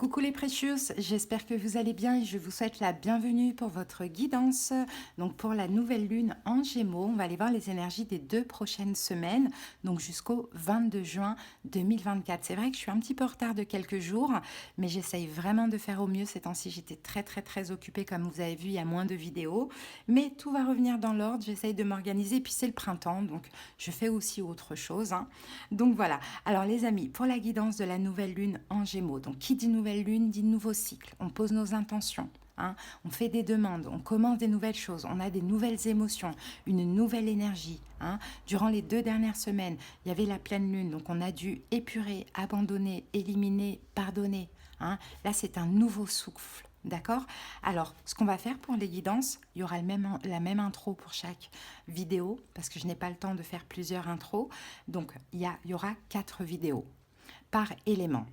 Coucou les Precious, j'espère que vous allez bien et je vous souhaite la bienvenue pour votre guidance. Donc pour la nouvelle lune en Gémeaux, on va aller voir les énergies des 2 prochaines semaines, donc jusqu'au 22 juin 2024. C'est vrai que je suis un petit peu en retard de quelques jours, mais j'essaye vraiment de faire au mieux. Ces temps-ci, j'étais très occupée, comme vous avez vu, il y a moins de vidéos, mais tout va revenir dans l'ordre. J'essaye de m'organiser, puis c'est le printemps, donc je fais aussi autre chose, hein. Donc voilà. Alors les amis, pour la guidance de la nouvelle lune en Gémeaux, donc qui dit nouvelle lune dit nouveau cycle, on pose nos intentions, hein, on fait des demandes, on commence des nouvelles choses, on a des nouvelles émotions, une nouvelle énergie, hein. Durant les 2 dernières semaines, il y avait la pleine lune, donc on a dû épurer, abandonner, éliminer, pardonner, hein. Là c'est un nouveau souffle. D'accord? Alors, ce qu'on va faire pour les guidances, il y aura la même intro pour chaque vidéo, parce que je n'ai pas le temps de faire plusieurs intros. Donc, il y aura 4 vidéos par élément.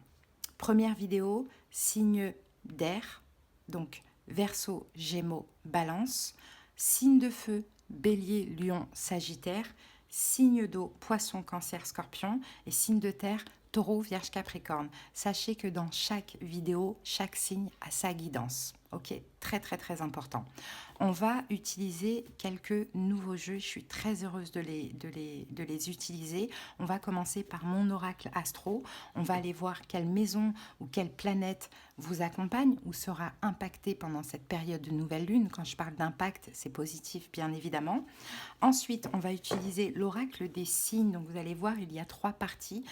Première vidéo, signe d'air, donc Verseau, Gémeaux, Balance. Signe de feu, Bélier, Lion, Sagittaire. Signe d'eau, Poisson, Cancer, Scorpion. Et signe de terre, Taureau, Vierge, Capricorne. Sachez que dans chaque vidéo, chaque signe a sa guidance. Ok, très important. On va utiliser quelques nouveaux jeux. Je suis très heureuse de les utiliser. On va commencer par mon oracle astro. On va aller voir quelle maison ou quelle planète vous accompagne ou sera impactée pendant cette période de nouvelle lune. Quand je parle d'impact, c'est positif bien évidemment. Ensuite, on va utiliser l'oracle des signes. Donc vous allez voir, il y a 3 parties.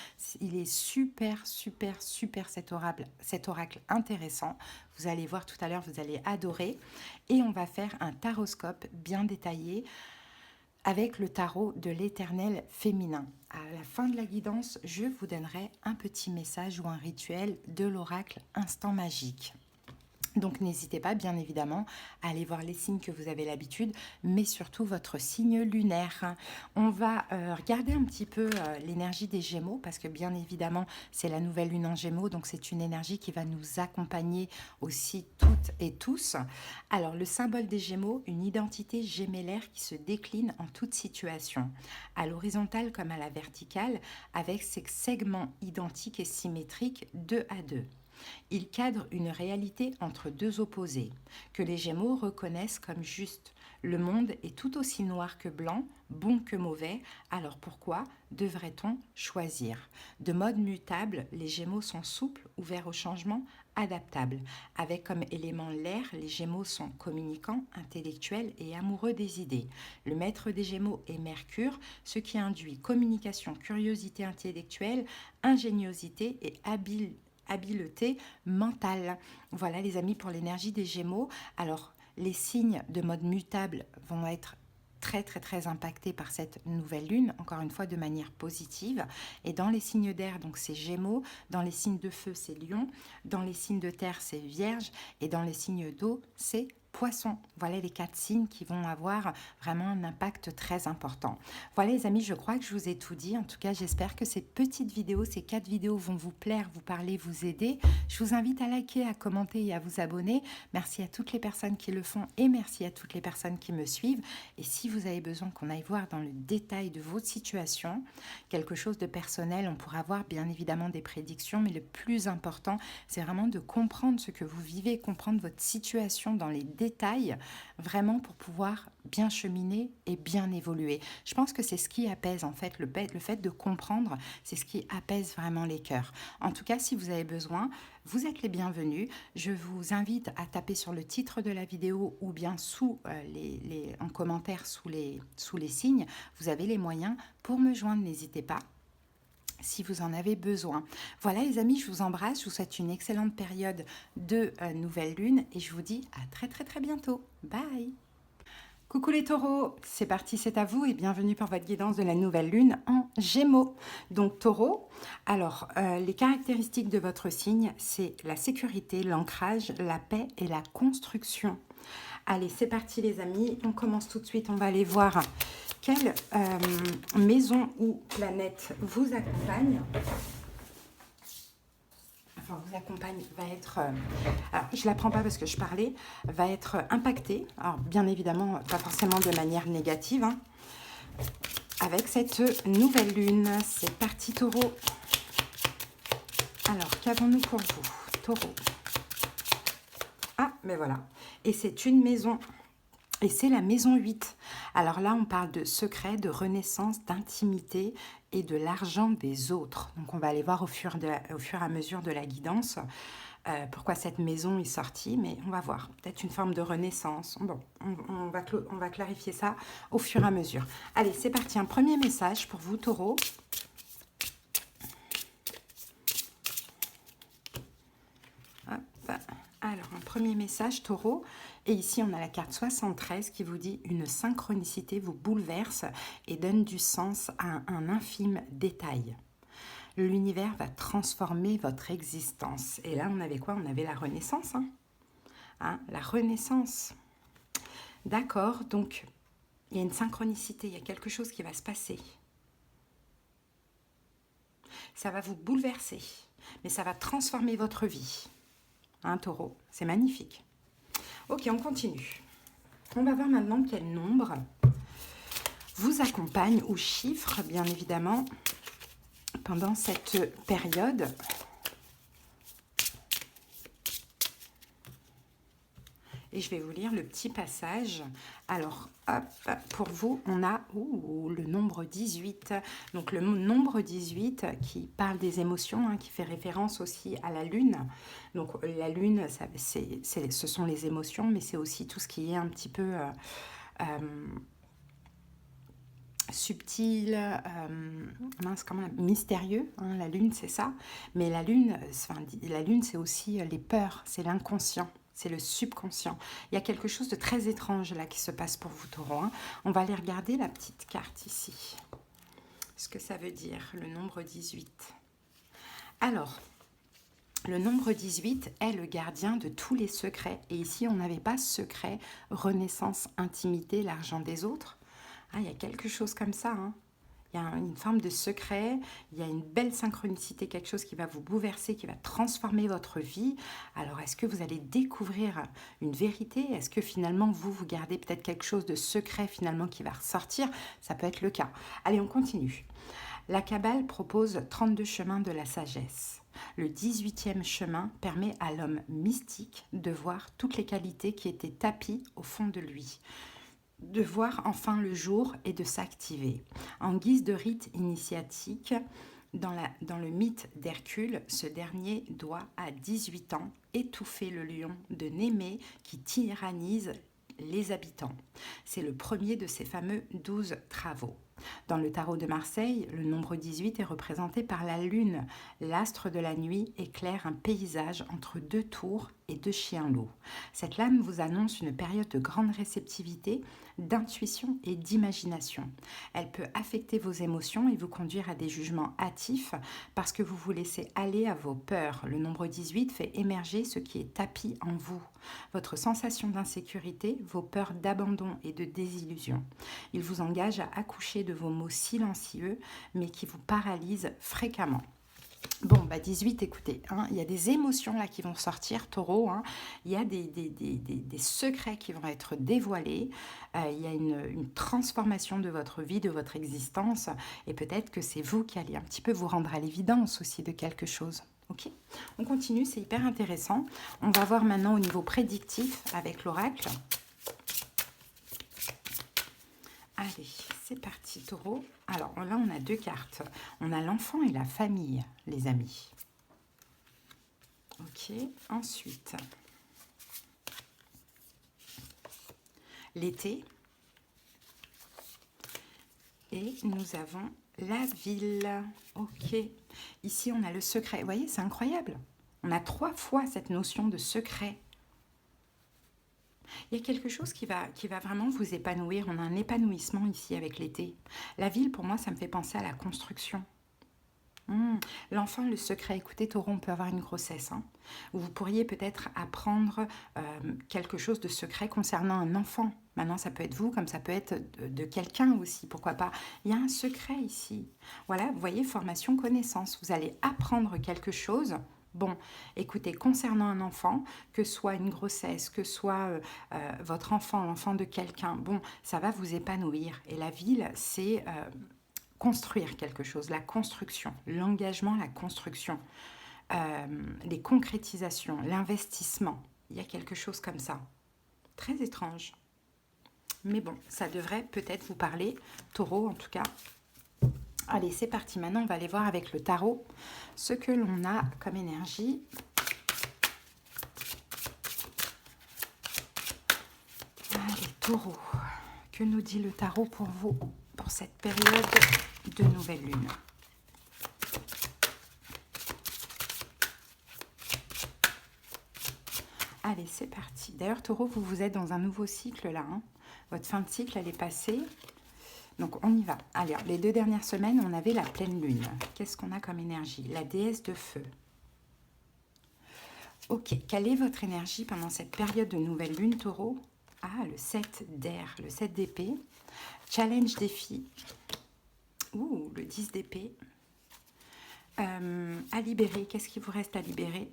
Il est super cet oracle intéressant. Vous allez voir tout à l'heure, vous allez adorer. Et on va faire un taroscope bien détaillé avec le tarot de l'éternel féminin. À la fin de la guidance, je vous donnerai un petit message ou un rituel de l'oracle instant magique. Donc n'hésitez pas bien évidemment à aller voir les signes que vous avez l'habitude, mais surtout votre signe lunaire. On va regarder un petit peu l'énergie des Gémeaux, parce que bien évidemment c'est la nouvelle lune en Gémeaux, donc c'est une énergie qui va nous accompagner aussi toutes et tous. Alors le symbole des Gémeaux, une identité gémellaire qui se décline en toute situation, à l'horizontale comme à la verticale, avec ses segments identiques et symétriques 2 à 2. Il cadre une réalité entre 2 opposés, que les Gémeaux reconnaissent comme juste. Le monde est tout aussi noir que blanc, bon que mauvais, alors pourquoi devrait-on choisir? De mode mutable, les Gémeaux sont souples, ouverts au changement, adaptables. Avec comme élément l'air, les Gémeaux sont communicants, intellectuels et amoureux des idées. Le maître des Gémeaux est Mercure, ce qui induit communication, curiosité intellectuelle, ingéniosité et habileté mentale. Voilà les amis pour l'énergie des Gémeaux. Alors les signes de mode mutable vont être très impactés par cette nouvelle lune, encore une fois de manière positive. Et dans les signes d'air, donc c'est Gémeaux, dans les signes de feu c'est Lion, dans les signes de terre c'est Vierge et dans les signes d'eau c'est Poisson. Voilà les 4 signes qui vont avoir vraiment un impact très important. Voilà les amis, je crois que je vous ai tout dit. En tout cas, j'espère que ces petites vidéos, ces 4 vidéos vont vous plaire, vous parler, vous aider. Je vous invite à liker, à commenter et à vous abonner. Merci à toutes les personnes qui le font et merci à toutes les personnes qui me suivent. Et si vous avez besoin qu'on aille voir dans le détail de votre situation, quelque chose de personnel, on pourra voir bien évidemment des prédictions, mais le plus important, c'est vraiment de comprendre ce que vous vivez, comprendre votre situation dans les détails, vraiment pour pouvoir bien cheminer et bien évoluer. Je pense que c'est ce qui apaise en fait, le fait de comprendre, c'est ce qui apaise vraiment les cœurs. En tout cas, si vous avez besoin, vous êtes les bienvenus. Je vous invite à taper sur le titre de la vidéo ou bien sous en commentaire sous les signes. Vous avez les moyens pour me joindre, n'hésitez pas si vous en avez besoin. Voilà les amis, je vous embrasse, je vous souhaite une excellente période de nouvelle lune et je vous dis à très bientôt. Bye. Coucou les taureaux, c'est parti, c'est à vous et bienvenue pour votre guidance de la nouvelle lune en Gémeaux. Donc taureau, alors les caractéristiques de votre signe, c'est la sécurité, l'ancrage, la paix et la construction. Allez, c'est parti les amis, on commence tout de suite, on va aller voir quelle maison ou planète vous accompagne. Enfin, vous accompagne, va être, alors je ne la prends pas parce que je parlais, va être impactée, alors bien évidemment pas forcément de manière négative, hein, avec cette nouvelle lune. C'est parti taureau. Alors, qu'avons-nous pour vous? taureau. Ah, mais voilà. Et c'est une maison. Et c'est la maison 8. Alors là, on parle de secret, de renaissance, d'intimité et de l'argent des autres. Donc on va aller voir au fur et à mesure de la guidance pourquoi cette maison est sortie, mais on va voir. Peut-être une forme de renaissance. Bon, on va clarifier ça au fur et à mesure. Allez, c'est parti. Un premier message pour vous, taureau. Hop. Alors, un premier message, taureau. Et ici, on a la carte 73 qui vous dit « Une synchronicité vous bouleverse et donne du sens à un infime détail. L'univers va transformer votre existence. » Et là, on avait quoi? On avait la renaissance. La renaissance. D'accord, donc il y a une synchronicité, il y a quelque chose qui va se passer. Ça va vous bouleverser, mais ça va transformer votre vie. Taureau, c'est magnifique. Ok, on continue. On va voir maintenant quel nombre vous accompagne ou chiffre, bien évidemment, pendant cette période. Et je vais vous lire le petit passage. Alors, hop, pour vous, on a le nombre 18. Donc, le nombre 18 qui parle des émotions, qui fait référence aussi à la lune. Donc, la lune, ce sont les émotions, mais c'est aussi tout ce qui est un petit peu subtil, mystérieux. La lune, c'est ça. Mais la lune, c'est aussi les peurs, c'est l'inconscient. C'est le subconscient. Il y a quelque chose de très étrange là qui se passe pour vous, taureau. On va aller regarder la petite carte ici. Ce que ça veut dire, le nombre 18. Alors, le nombre 18 est le gardien de tous les secrets. Et ici, on n'avait pas secret, renaissance, intimité, l'argent des autres. Il y a quelque chose comme ça. Il y a une forme de secret, il y a une belle synchronicité, quelque chose qui va vous bouleverser, qui va transformer votre vie. Alors, est-ce que vous allez découvrir une vérité? Est-ce que finalement, vous gardez peut-être quelque chose de secret finalement qui va ressortir? Ça peut être le cas. Allez, on continue. La Kabbale propose 32 chemins de la sagesse. Le 18e chemin permet à l'homme mystique de voir toutes les qualités qui étaient tapies au fond de lui, de voir enfin le jour et de s'activer. En guise de rite initiatique, dans le mythe d'Hercule, ce dernier doit à 18 ans étouffer le lion de Némée qui tyrannise les habitants. C'est le premier de ces fameux 12 travaux. Dans le tarot de Marseille, le nombre 18 est représenté par la lune. L'astre de la nuit éclaire un paysage entre deux tours et deux chiens-loups. Cette lame vous annonce une période de grande réceptivité, d'intuition et d'imagination. Elle peut affecter vos émotions et vous conduire à des jugements hâtifs parce que vous vous laissez aller à vos peurs. Le nombre 18 fait émerger ce qui est tapi en vous. Votre sensation d'insécurité, vos peurs d'abandon et de désillusion. Il vous engage à accoucher de vos mots silencieux mais qui vous paralysent fréquemment. Bon, 18, écoutez, il y a des émotions là qui vont sortir, taureau. Il y a des secrets qui vont être dévoilés. Il y a une transformation de votre vie, de votre existence. Et peut-être que c'est vous qui allez un petit peu vous rendre à l'évidence aussi de quelque chose. Ok, on continue, c'est hyper intéressant. On va voir maintenant au niveau prédictif avec l'oracle. Allez, c'est parti, taureau. Alors là, on a deux cartes. On a l'enfant et la famille, les amis. Ok, ensuite, l'été. Et nous avons la ville. Ok, ici, on a le secret. Vous voyez, c'est incroyable. On a 3 fois cette notion de secret. Il y a quelque chose qui va vraiment vous épanouir. On a un épanouissement ici avec l'été. La ville, pour moi, ça me fait penser à la construction. L'enfant, le secret. Écoutez, taureau, on peut avoir une grossesse. Où vous pourriez peut-être apprendre quelque chose de secret concernant un enfant. Maintenant, ça peut être vous, comme ça peut être de quelqu'un aussi. Pourquoi pas? Il y a un secret ici. Voilà, vous voyez, formation, connaissance. Vous allez apprendre quelque chose. Bon, écoutez, concernant un enfant, que soit une grossesse, que soit votre enfant, l'enfant de quelqu'un, bon, ça va vous épanouir. Et la ville, c'est construire quelque chose, la construction, l'engagement, la construction. les concrétisations, l'investissement. Il y a quelque chose comme ça. Très étrange. Mais bon, ça devrait peut-être vous parler, Taureau en tout cas. Allez, c'est parti. Maintenant, on va aller voir avec le tarot ce que l'on a comme énergie. Allez, Taureau, que nous dit le tarot pour vous, pour cette période de nouvelle lune? Allez, c'est parti. D'ailleurs, Taureau, vous êtes dans un nouveau cycle là. Hein. Votre fin de cycle, elle est passée. Donc, on y va. Allez, les 2 dernières semaines, on avait la pleine lune. Qu'est-ce qu'on a comme énergie? La déesse de feu. Ok, quelle est votre énergie pendant cette période de nouvelle lune, Taureau? Ah, le 7 d'air, le 7 d'épée. Challenge, défi. Ouh, le 10 d'épée. À libérer, qu'est-ce qui vous reste à libérer?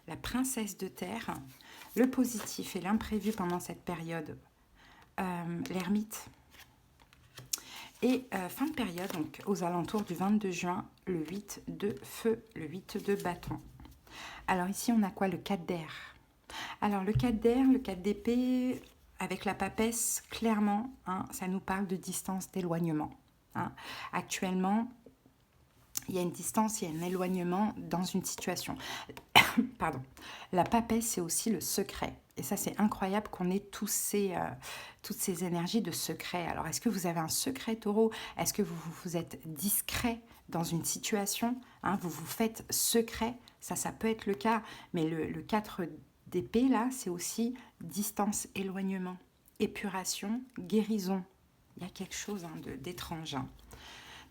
La princesse de terre. Le positif et l'imprévu pendant cette période. L'ermite. Et fin de période, donc aux alentours du 22 juin, le 8 de feu, le 8 de bâton. Alors ici, on a quoi? Le 4 d'air. Alors le 4 d'air, le 4 d'épée, avec la papesse, clairement, hein, ça nous parle de distance, d'éloignement. Hein. Actuellement, il y a une distance, il y a un éloignement dans une situation. Pardon. La papesse, c'est aussi le secret. Et ça, c'est incroyable qu'on ait toutes ces énergies de secret. Alors, est-ce que vous avez un secret, Taureau? Est-ce que vous êtes discret dans une situation? Hein, vous vous faites secret? Ça peut être le cas. Mais le 4 d'épée, là, c'est aussi distance, éloignement, épuration, guérison. Il y a quelque chose hein, d'étrange. Hein.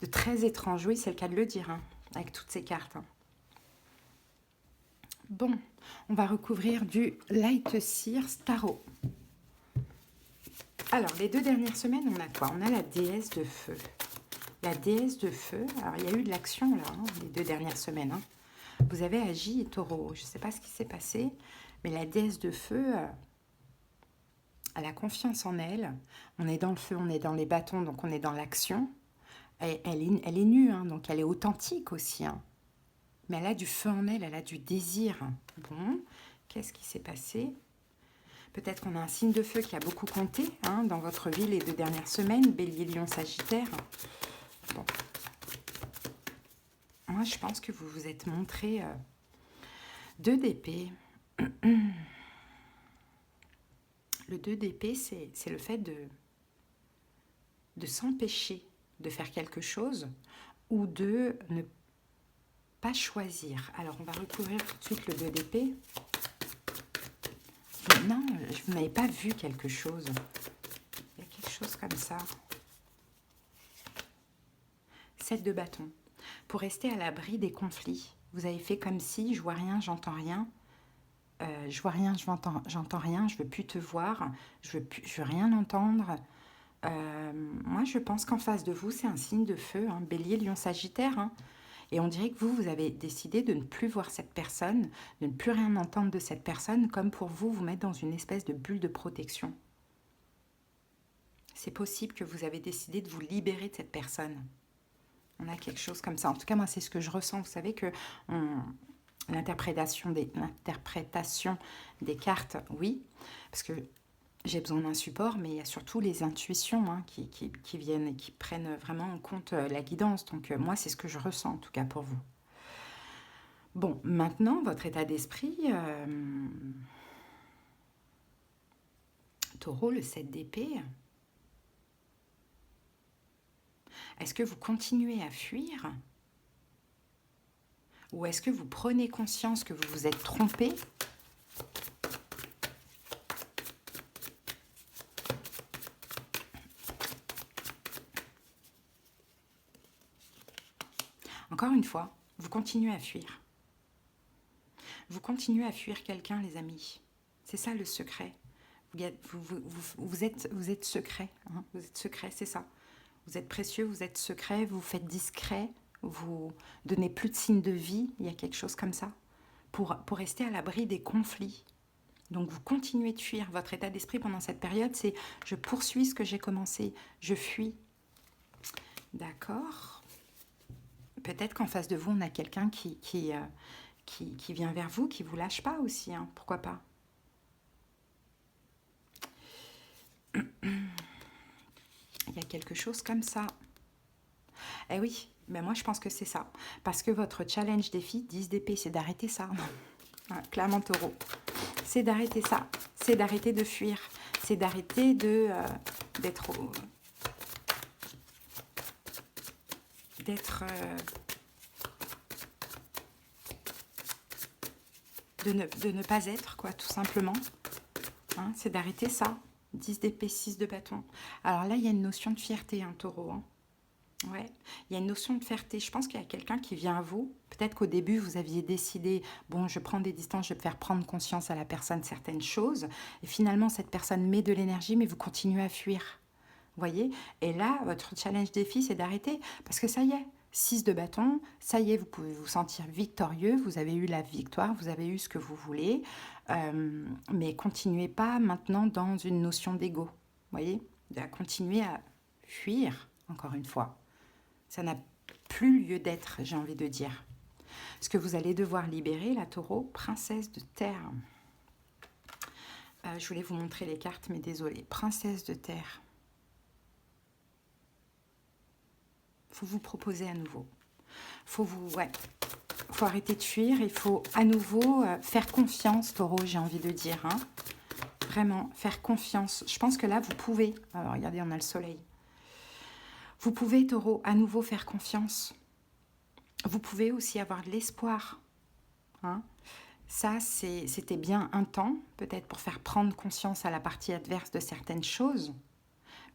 De très étrange, oui, c'est le cas de le dire, hein, avec toutes ces cartes. Hein. Bon, on va recouvrir du Light Seers Tarot. Alors, les 2 dernières semaines, on a quoi? On a la déesse de feu. La déesse de feu, alors il y a eu de l'action là, hein, les 2 dernières semaines. Hein. Vous avez agi, Taureau. Je ne sais pas ce qui s'est passé, mais la déesse de feu, elle a confiance en elle. On est dans le feu, on est dans les bâtons, donc on est dans l'action. Elle est nue, hein, donc elle est authentique aussi. Hein. Mais elle a du feu en elle, elle a du désir. Bon, qu'est-ce qui s'est passé? Peut-être qu'on a un signe de feu qui a beaucoup compté hein, dans votre vie les 2 dernières semaines, Bélier, Lion, Sagittaire. Bon. Moi, je pense que vous vous êtes montré 2 d'épée. Le 2 d'épée, c'est le fait de s'empêcher de faire quelque chose ou de ne pas choisir. Alors, on va recouvrir tout de suite le 2 d'épée. Non, vous n'avez pas vu quelque chose. Il y a quelque chose comme ça. 7 de bâton. Pour rester à l'abri des conflits, vous avez fait comme si je vois rien, j'entends rien. Je vois rien, j'entends rien, je veux plus te voir, je veux rien entendre. Moi, je pense qu'en face de vous, c'est un signe de feu, hein, Bélier, Lion, Sagittaire. Hein. Et on dirait que vous avez décidé de ne plus voir cette personne, de ne plus rien entendre de cette personne, comme pour vous, vous mettre dans une espèce de bulle de protection. C'est possible que vous avez décidé de vous libérer de cette personne. On a quelque chose comme ça. En tout cas, moi, c'est ce que je ressens. Vous savez que l'interprétation des cartes, oui, parce que j'ai besoin d'un support, mais il y a surtout les intuitions hein, qui viennent et qui prennent vraiment en compte la guidance. Donc moi, c'est ce que je ressens, en tout cas pour vous. Bon, maintenant, votre état d'esprit, Taureau, le 7 d'épée. Est-ce que vous continuez à fuir? Ou est-ce que vous prenez conscience que vous vous êtes trompé? Encore une fois, vous continuez à fuir. Vous continuez à fuir quelqu'un, les amis. C'est ça le secret. Vous êtes secret. Hein, vous êtes secret, c'est ça. Vous êtes précieux, vous êtes secret, vous faites discret, vous donnez plus de signes de vie. Il y a quelque chose comme ça. Pour rester à l'abri des conflits. Donc vous continuez de fuir. Votre état d'esprit pendant cette période, c'est je poursuis ce que j'ai commencé. Je fuis. D'accord. Peut-être qu'en face de vous, on a quelqu'un qui vient vers vous, qui ne vous lâche pas aussi, hein, pourquoi pas. Il y a quelque chose comme ça. Eh oui, mais moi je pense que c'est ça. Parce que votre challenge défi 10 d'épée, c'est d'arrêter ça. Hein, clairement taureau. C'est d'arrêter ça. C'est d'arrêter de fuir. C'est d'arrêter d'être... de ne pas être, quoi, tout simplement. Hein, c'est d'arrêter ça. 10 d'épée, 6 de bâton. Alors là, il y a une notion de fierté, hein, taureau. Hein. Ouais, il y a une notion de fierté. Je pense qu'il y a quelqu'un qui vient à vous. Peut-être qu'au début, vous aviez décidé, bon, je prends des distances, je vais faire prendre conscience à la personne certaines choses. Et finalement, cette personne met de l'énergie, mais vous continuez à fuir. Vous voyez? Et là, votre challenge défi, c'est d'arrêter. Parce que ça y est, 6 de bâton, ça y est, vous pouvez vous sentir victorieux. Vous avez eu la victoire, vous avez eu ce que vous voulez. Mais continuez pas maintenant dans une notion d'ego. Vous voyez? Continuez à fuir, encore une fois. Ça n'a plus lieu d'être, j'ai envie de dire. Ce que vous allez devoir libérer, la taureau, princesse de terre. Je voulais vous montrer les cartes, mais désolé. Princesse de terre. Faut vous proposer à nouveau. Faut arrêter de fuir. Il faut à nouveau faire confiance, taureau, j'ai envie de dire. Hein. Vraiment, faire confiance. Je pense que là, vous pouvez. Alors, regardez, on a le soleil. Vous pouvez, taureau, à nouveau faire confiance. Vous pouvez aussi avoir de l'espoir. Hein. Ça, c'était bien un temps, peut-être pour faire prendre conscience à la partie adverse de certaines choses.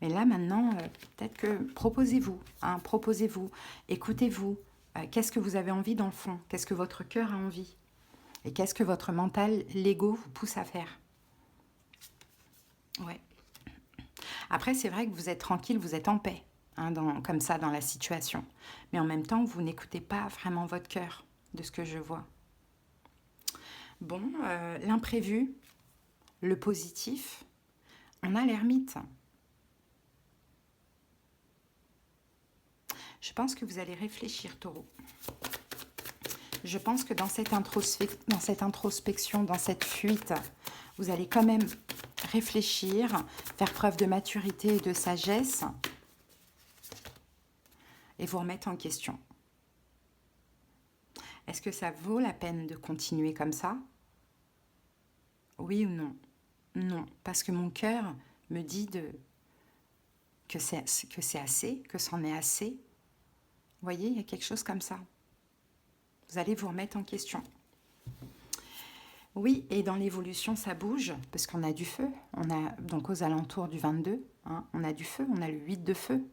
Mais là, maintenant, peut-être que proposez-vous. Hein, proposez-vous. Écoutez-vous. Qu'est-ce que vous avez envie dans le fond? Qu'est-ce que votre cœur a envie? Et qu'est-ce que votre mental, l'ego, vous pousse à faire? Ouais. Après, c'est vrai que vous êtes tranquille, vous êtes en paix. Hein, comme ça dans la situation. Mais en même temps, vous n'écoutez pas vraiment votre cœur, de ce que je vois. Bon, l'imprévu, le positif, on a l'ermite. Je pense que vous allez réfléchir, taureau. Je pense que dans cette introspection, dans cette fuite, vous allez quand même réfléchir, faire preuve de maturité et de sagesse, et vous remettre en question. Est-ce que ça vaut la peine de continuer comme ça? Oui ou non? Non, parce que mon cœur me dit que c'est assez, que c'en est assez. Vous voyez, il y a quelque chose comme ça. Vous allez vous remettre en question. Oui, et dans l'évolution, ça bouge, parce qu'on a du feu. On a donc aux alentours du 22, hein, on a du feu, on a le 8 de feu.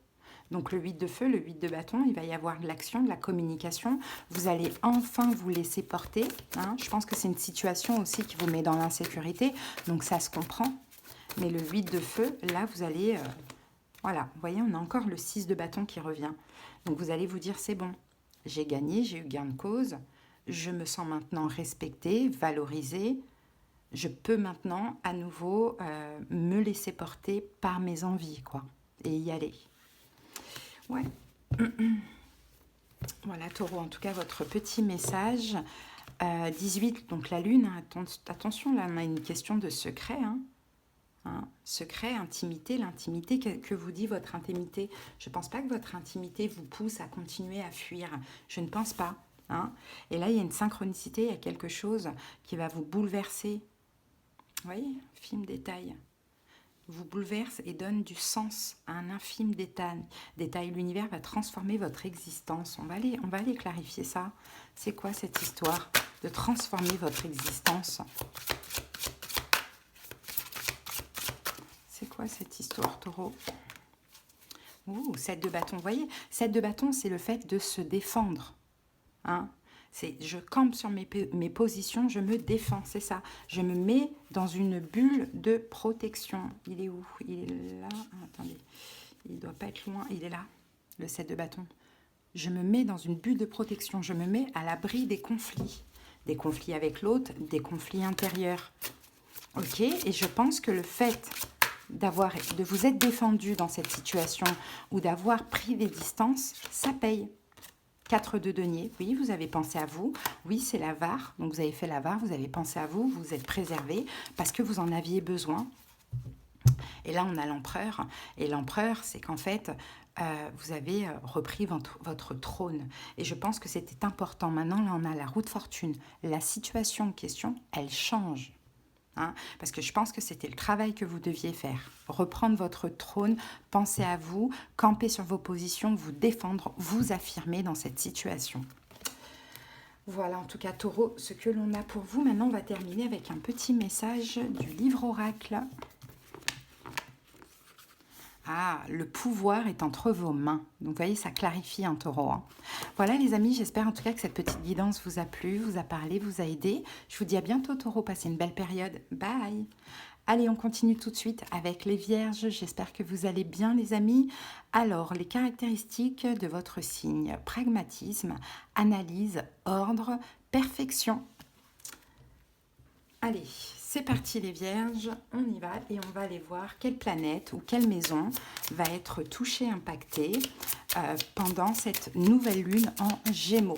Donc le 8 de feu, le 8 de bâton, il va y avoir de l'action, de la communication. Vous allez enfin vous laisser porter. Hein. Je pense que c'est une situation aussi qui vous met dans l'insécurité. Donc ça se comprend. Mais le 8 de feu, là, vous allez... voilà, vous voyez, on a encore le 6 de bâton qui revient. Donc vous allez vous dire, c'est bon, j'ai gagné, j'ai eu gain de cause. Je me sens maintenant respectée, valorisée. Je peux maintenant à nouveau me laisser porter par mes envies, quoi. Et y aller. Ouais. Voilà, taureau, en tout cas, votre petit message. 18, donc la lune, hein, attention, là, on a une question de secret. Hein, secret, intimité, l'intimité, que vous dit votre intimité? Je ne pense pas que votre intimité vous pousse à continuer à fuir. Je ne pense pas. Hein. Et là, il y a une synchronicité, il y a quelque chose qui va vous bouleverser. Vous voyez, infime détail. Vous bouleverse et donne du sens à un infime détail. L'univers va transformer votre existence. On va aller clarifier ça. C'est quoi cette histoire de transformer votre existence? C'est quoi cette histoire, taureau? Ouh, 7 de bâton. Vous voyez, 7 de bâton, c'est le fait de se défendre. Hein? Je campe sur mes positions, je me défends, c'est ça. Je me mets dans une bulle de protection. Il est où? Il est là. Ah, attendez, il ne doit pas être loin. Il est là, le 7 de bâton. Je me mets dans une bulle de protection. Je me mets à l'abri des conflits. Des conflits avec l'autre, des conflits intérieurs. Ok, et je pense que le fait de vous être défendu dans cette situation ou d'avoir pris des distances, ça paye. 4 de denier, oui, vous avez pensé à vous. Oui, c'est l'avare, donc vous avez fait l'avare, vous avez pensé à vous, vous êtes préservé parce que vous en aviez besoin. Et là, on a l'empereur. Et l'empereur, c'est qu'en fait, vous avez repris votre trône. Et je pense que c'était important. Maintenant, là, on a la roue de fortune. La situation en question, elle change. Hein, parce que je pense que c'était le travail que vous deviez faire. Reprendre votre trône, penser à vous, camper sur vos positions, vous défendre, vous affirmer dans cette situation. Voilà, en tout cas, Taureau, ce que l'on a pour vous. Maintenant, on va terminer avec un petit message du livre oracle. Ah, le pouvoir est entre vos mains. Donc, vous voyez, ça clarifie un taureau. Hein. Voilà, les amis, j'espère en tout cas que cette petite guidance vous a plu, vous a parlé, vous a aidé. Je vous dis à bientôt, taureau. Passez une belle période. Bye. Allez, on continue tout de suite avec les vierges. J'espère que vous allez bien, les amis. Alors, les caractéristiques de votre signe. Pragmatisme, analyse, ordre, perfection. Allez, c'est parti les vierges, on y va et on va aller voir quelle planète ou quelle maison va être touchée, impactée pendant cette nouvelle lune en Gémeaux.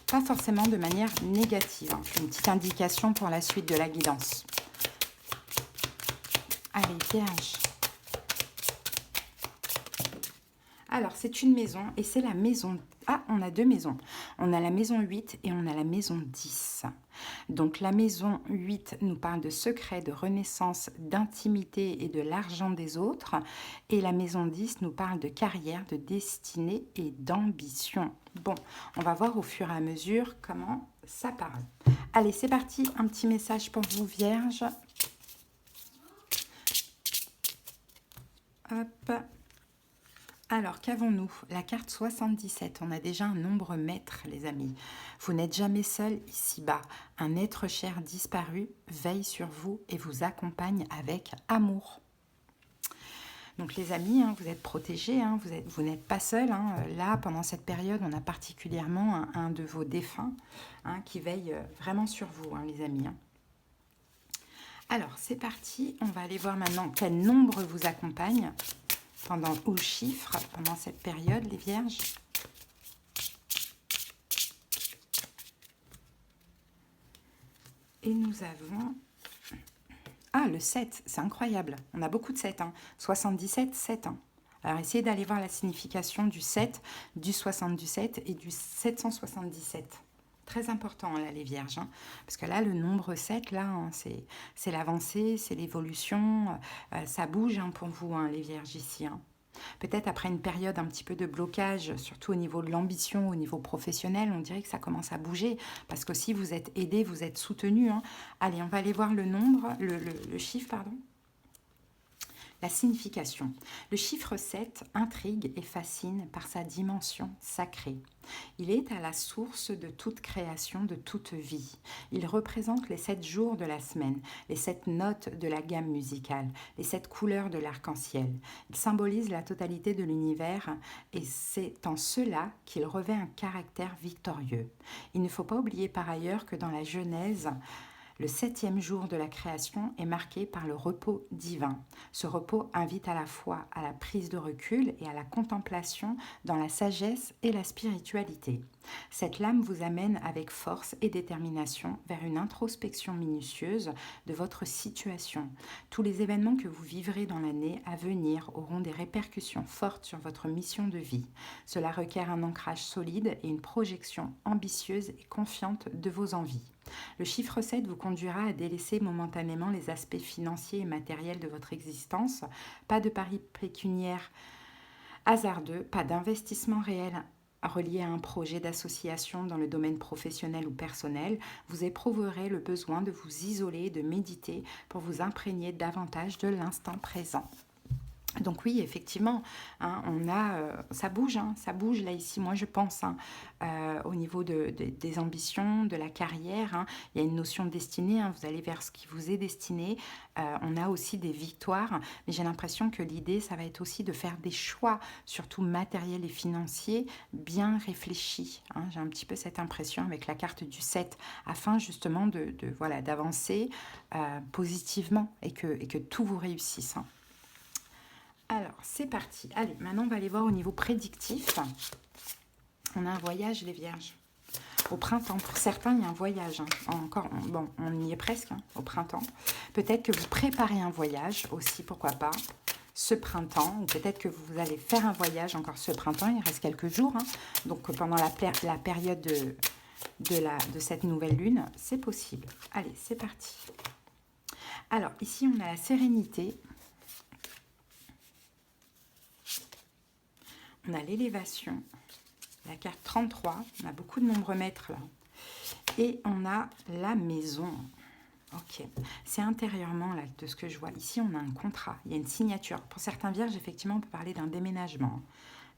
Pas forcément de manière négative, hein. Une petite indication pour la suite de la guidance. Allez, vierges. Alors, c'est une maison et c'est la maison... Ah, on a deux maisons. On a la maison 8 et on a la maison 10. Donc, la maison 8 nous parle de secrets, de renaissance, d'intimité et de l'argent des autres. Et la maison 10 nous parle de carrière, de destinée et d'ambition. Bon, on va voir au fur et à mesure comment ça parle. Allez, c'est parti. Un petit message pour vous, Vierges. Hop. Alors, qu'avons-nous? La carte 77, on a déjà un nombre maître, les amis. Vous n'êtes jamais seul ici-bas. Un être cher disparu veille sur vous et vous accompagne avec amour. Donc, les amis, hein, vous êtes protégés, hein, vous n'êtes pas seul. Hein. Là, pendant cette période, on a particulièrement un de vos défunts hein, qui veille vraiment sur vous, hein, les amis. Hein. Alors, c'est parti. On va aller voir maintenant quel nombre vous accompagne. Ou le chiffre pendant cette période, les vierges. Et nous avons... Ah, le 7, c'est incroyable. On a beaucoup de 7. Hein. 77, 7. Hein. Alors, essayez d'aller voir la signification du 7, du 77 et du 777. Très important, là, les vierges. Hein. Parce que là, le nombre 7, là, hein, c'est l'avancée, c'est l'évolution. Ça bouge hein, pour vous, hein, les vierges, ici. Hein. Peut-être après une période un petit peu de blocage, surtout au niveau de l'ambition, au niveau professionnel, on dirait que ça commence à bouger. Parce que si vous êtes aidé, vous êtes soutenu. Hein. Allez, on va aller voir le nombre, le chiffre, pardon. La signification. Le chiffre 7 intrigue et fascine par sa dimension sacrée. Il est à la source de toute création, de toute vie. Il représente les 7 jours de la semaine, les 7 notes de la gamme musicale, les 7 couleurs de l'arc-en-ciel. Il symbolise la totalité de l'univers et c'est en cela qu'il revêt un caractère victorieux. Il ne faut pas oublier par ailleurs que dans la Genèse, le 7e jour de la création est marqué par le repos divin. Ce repos invite à la fois à la prise de recul et à la contemplation dans la sagesse et la spiritualité. Cette lame vous amène avec force et détermination vers une introspection minutieuse de votre situation. Tous les événements que vous vivrez dans l'année à venir auront des répercussions fortes sur votre mission de vie. Cela requiert un ancrage solide et une projection ambitieuse et confiante de vos envies. Le chiffre 7 vous conduira à délaisser momentanément les aspects financiers et matériels de votre existence. Pas de pari pécuniaire hasardeux, pas d'investissement réel relié à un projet d'association dans le domaine professionnel ou personnel. Vous éprouverez le besoin de vous isoler et de méditer pour vous imprégner davantage de l'instant présent. Donc oui, effectivement, hein, ça bouge là ici, moi je pense, hein, au niveau des ambitions, de la carrière, hein, il y a une notion de destinée, hein, vous allez vers ce qui vous est destiné, on a aussi des victoires, mais j'ai l'impression que l'idée, ça va être aussi de faire des choix, surtout matériels et financiers, bien réfléchis. Hein, j'ai un petit peu cette impression avec la carte du 7, afin justement d'avancer positivement et que tout vous réussisse. Hein. Alors, c'est parti. Allez, maintenant, on va aller voir au niveau prédictif. On a un voyage, les Vierges. Au printemps, pour certains, il y a un voyage. Hein. Encore, bon, on y est presque, hein, au printemps. Peut-être que vous préparez un voyage aussi, pourquoi pas, ce printemps. Ou peut-être que vous allez faire un voyage encore ce printemps. Il reste quelques jours. Hein. Donc, pendant la période de cette nouvelle lune, c'est possible. Allez, c'est parti. Alors, ici, on a la sérénité. On a l'élévation. La carte 33, on a beaucoup de nombreux maîtres là. Et on a la maison. Ok, c'est intérieurement là de ce que je vois. Ici, on a un contrat, il y a une signature. Pour certains vierges, effectivement, on peut parler d'un déménagement.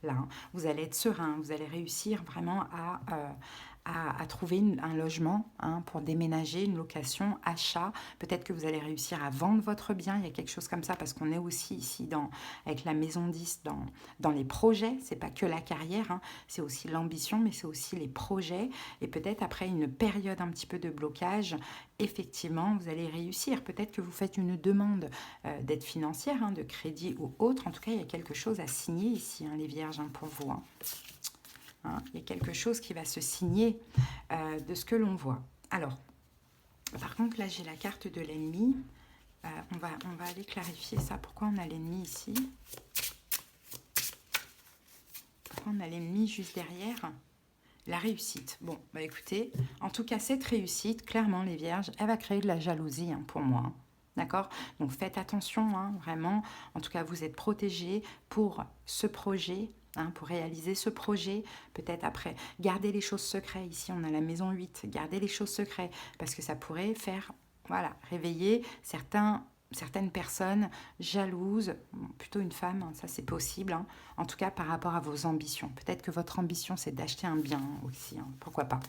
Là, vous allez être serein, vous allez réussir vraiment à trouver un logement hein, pour déménager, une location, achat. Peut-être que vous allez réussir à vendre votre bien. Il y a quelque chose comme ça parce qu'on est aussi ici avec la maison 10 dans les projets. C'est pas que la carrière, hein, c'est aussi l'ambition, mais c'est aussi les projets. Et peut-être après une période un petit peu de blocage, effectivement, vous allez réussir. Peut-être que vous faites une demande d'aide financière, hein, de crédit ou autre. En tout cas, il y a quelque chose à signer ici, hein, les vierges, hein, pour vous. Hein. Hein, il y a quelque chose qui va se signer de ce que l'on voit. Alors, par contre, là, j'ai la carte de l'ennemi. On va aller clarifier ça. Pourquoi on a l'ennemi ici? Pourquoi on a l'ennemi juste derrière? La réussite. Bon, bah écoutez, en tout cas, cette réussite, clairement, les vierges, elle va créer de la jalousie hein, pour moi. Hein. D'accord? Donc, faites attention, hein, vraiment. En tout cas, vous êtes protégés pour ce projet. Hein, pour réaliser ce projet, peut-être après, gardez les choses secrètes. Ici, on a la maison 8, gardez les choses secrètes, parce que ça pourrait faire, voilà, réveiller certaines personnes jalouses, plutôt une femme, hein, ça c'est possible, hein, en tout cas par rapport à vos ambitions. Peut-être que votre ambition, c'est d'acheter un bien aussi, hein, pourquoi pas.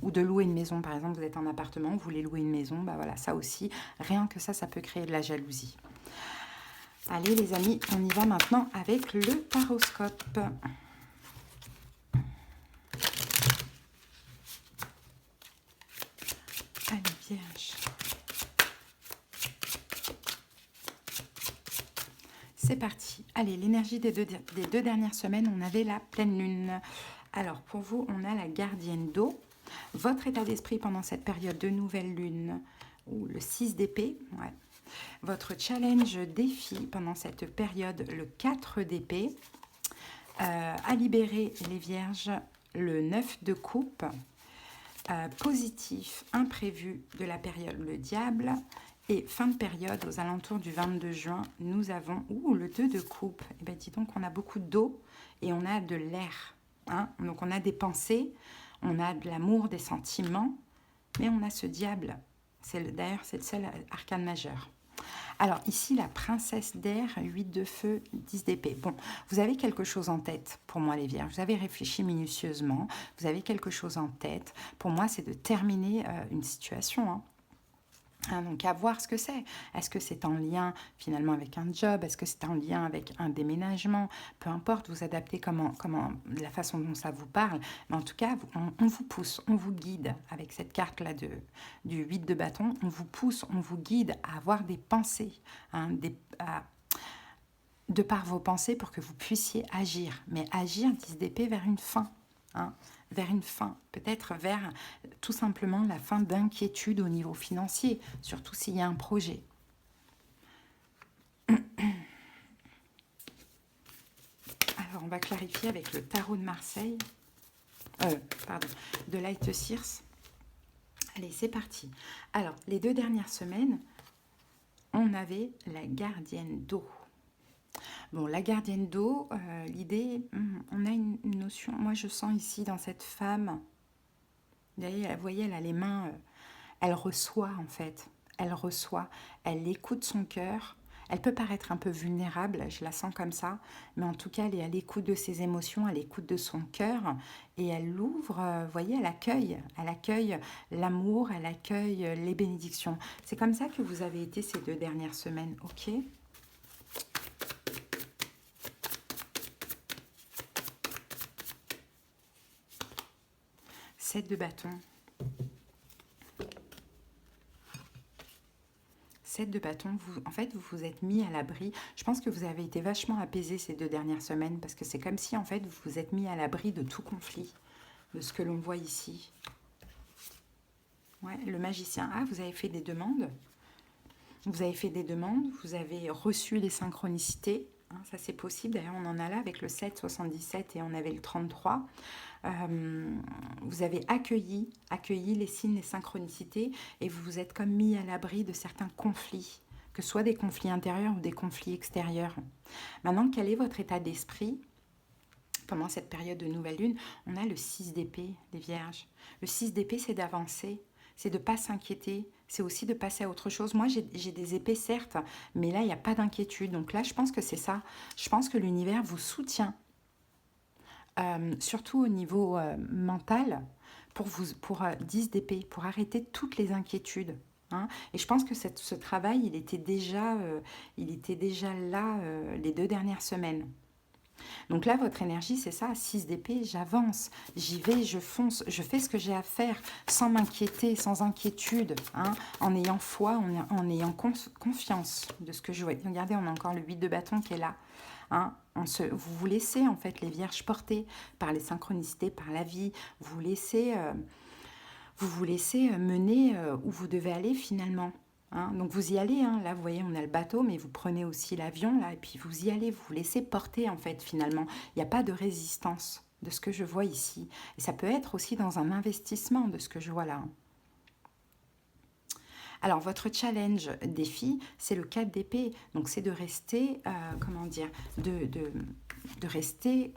Ou de louer une maison, par exemple, vous êtes en appartement, vous voulez louer une maison, bah voilà, ça aussi, rien que ça peut créer de la jalousie. Allez les amis, on y va maintenant avec le taroscope. Allez, Vierge. C'est parti. Allez, l'énergie des deux dernières semaines, on avait la pleine lune. Alors, pour vous, on a la gardienne d'eau. Votre état d'esprit pendant cette période de nouvelle lune, ou le 6 d'épée, ouais. Votre challenge défi pendant cette période, le 4 d'épée, à libérer les vierges, le 9 de coupe, positif, imprévu de la période, le diable, et fin de période, aux alentours du 22 juin, nous avons le 2 de coupe. Et bien dis donc, on a beaucoup d'eau et on a de l'air. Hein, donc on a des pensées, on a de l'amour, des sentiments, mais on a ce diable. D'ailleurs, c'est le seul arcane majeur. Alors ici, la princesse d'air, 8 de feu, 10 d'épée. Bon, vous avez quelque chose en tête, pour moi les vierges. Vous avez réfléchi minutieusement, vous avez quelque chose en tête. Pour moi, c'est de terminer une situation. Hein. Donc à voir ce que c'est. Est-ce que c'est en lien finalement avec un job? Est-ce que c'est en lien avec un déménagement? Peu importe, vous adaptez la façon dont ça vous parle. Mais en tout cas, on vous pousse, on vous guide avec cette carte-là du 8 de bâton. On vous pousse, on vous guide à avoir des pensées, hein, de par vos pensées pour que vous puissiez agir. Mais agir, 10 d'épée, vers une fin. Hein, vers une fin, peut-être vers tout simplement la fin d'inquiétude au niveau financier, surtout s'il y a un projet. Alors, on va clarifier avec le tarot de Marseille, de Light Sears. Allez, c'est parti. Alors, les 2 dernières semaines, on avait la gardienne d'eau. Bon, la gardienne d'eau, l'idée, on a une notion, moi je sens ici dans cette femme, vous voyez, elle a les mains, elle reçoit en fait, elle écoute son cœur, elle peut paraître un peu vulnérable, je la sens comme ça, mais en tout cas elle est à l'écoute de ses émotions, à l'écoute de son cœur, et elle l'ouvre, vous voyez, elle accueille l'amour, elle accueille les bénédictions. C'est comme ça que vous avez été ces 2 dernières semaines, ok ? 7 de bâton. 7 de bâton, en fait, vous vous êtes mis à l'abri. Je pense que vous avez été vachement apaisé ces 2 dernières semaines parce que c'est comme si, en fait, vous vous êtes mis à l'abri de tout conflit. de ce que l'on voit ici. Ouais, le magicien. Ah, vous avez fait des demandes. Vous avez fait des demandes, vous avez reçu les synchronicités. Hein, ça, c'est possible. D'ailleurs, on en a là avec le 7, 77 et on avait le 33. Vous avez accueilli les signes, les synchronicités et vous vous êtes comme mis à l'abri de certains conflits, que ce soit des conflits intérieurs ou des conflits extérieurs. Maintenant, quel est votre état d'esprit pendant cette période de nouvelle lune? On a le 6 d'épée, les vierges. Le 6 d'épée, c'est d'avancer, c'est de ne pas s'inquiéter, c'est aussi de passer à autre chose. Moi, j'ai des épées, certes, mais là, il n'y a pas d'inquiétude. Donc là, je pense que c'est ça. Je pense que l'univers vous soutient, surtout au niveau mental, pour 10 d'épée, pour arrêter toutes les inquiétudes. Hein. Et je pense que ce travail, il était déjà là les 2 dernières semaines. Donc là, votre énergie, c'est ça, 6 d'épée, j'avance, j'y vais, je fonce, je fais ce que j'ai à faire, sans m'inquiéter, sans inquiétude, hein, en ayant foi, en ayant confiance de ce que je vois. Regardez, on a encore le 8 de bâton qui est là. Hein, vous vous laissez, en fait, les vierges porter par les synchronicités, par la vie, vous vous laissez mener où vous devez aller finalement. Hein, donc vous y allez, hein. Là vous voyez on a le bateau, mais vous prenez aussi l'avion là, et puis vous y allez, vous vous laissez porter en fait finalement. Il n'y a pas de résistance de ce que je vois ici. Et ça peut être aussi dans un investissement de ce que je vois là. Alors votre challenge défi, c'est le 4 d'épée. Donc c'est de rester, comment dire, de rester,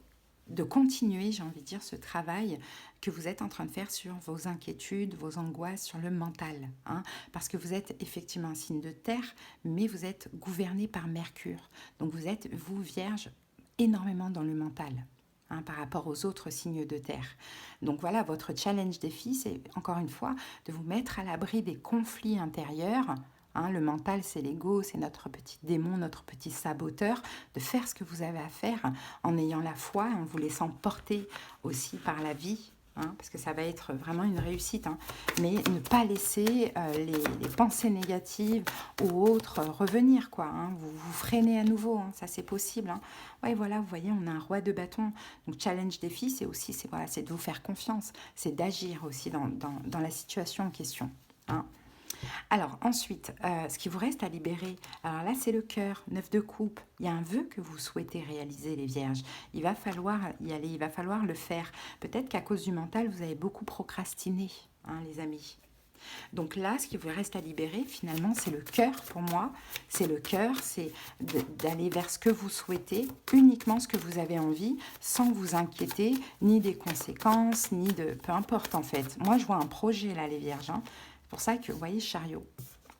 de continuer, j'ai envie de dire, ce travail que vous êtes en train de faire sur vos inquiétudes, vos angoisses, sur le mental. Hein, parce que vous êtes effectivement un signe de terre, mais vous êtes gouverné par Mercure. Donc vous êtes, vous, Vierge, énormément dans le mental. Hein, par rapport aux autres signes de terre. Donc voilà, votre challenge défi, c'est encore une fois de vous mettre à l'abri des conflits intérieurs. Hein, le mental, c'est l'ego, c'est notre petit démon, notre petit saboteur, de faire ce que vous avez à faire en ayant la foi, en vous laissant porter aussi par la vie. Hein, parce que ça va être vraiment une réussite, hein. Mais ne pas laisser les pensées négatives ou autres revenir, quoi. Hein. Vous freinez à nouveau, hein, ça c'est possible. Hein. Ouais, voilà, vous voyez, on a un roi de bâton. Donc challenge défi, c'est aussi, c'est de vous faire confiance, c'est d'agir aussi dans la situation en question. Hein. Alors ensuite, ce qui vous reste à libérer, alors là c'est le cœur, 9 de coupe. Il y a un vœu que vous souhaitez réaliser les vierges. Il va falloir y aller, il va falloir le faire. Peut-être qu'à cause du mental, vous avez beaucoup procrastiné, hein, les amis. Donc là, ce qui vous reste à libérer, finalement, c'est le cœur pour moi. C'est le cœur, c'est d'aller vers ce que vous souhaitez, uniquement ce que vous avez envie, sans vous inquiéter, ni des conséquences, ni de... Peu importe, en fait. Moi, je vois un projet, là, les vierges. Hein. C'est pour ça que, vous voyez, chariot.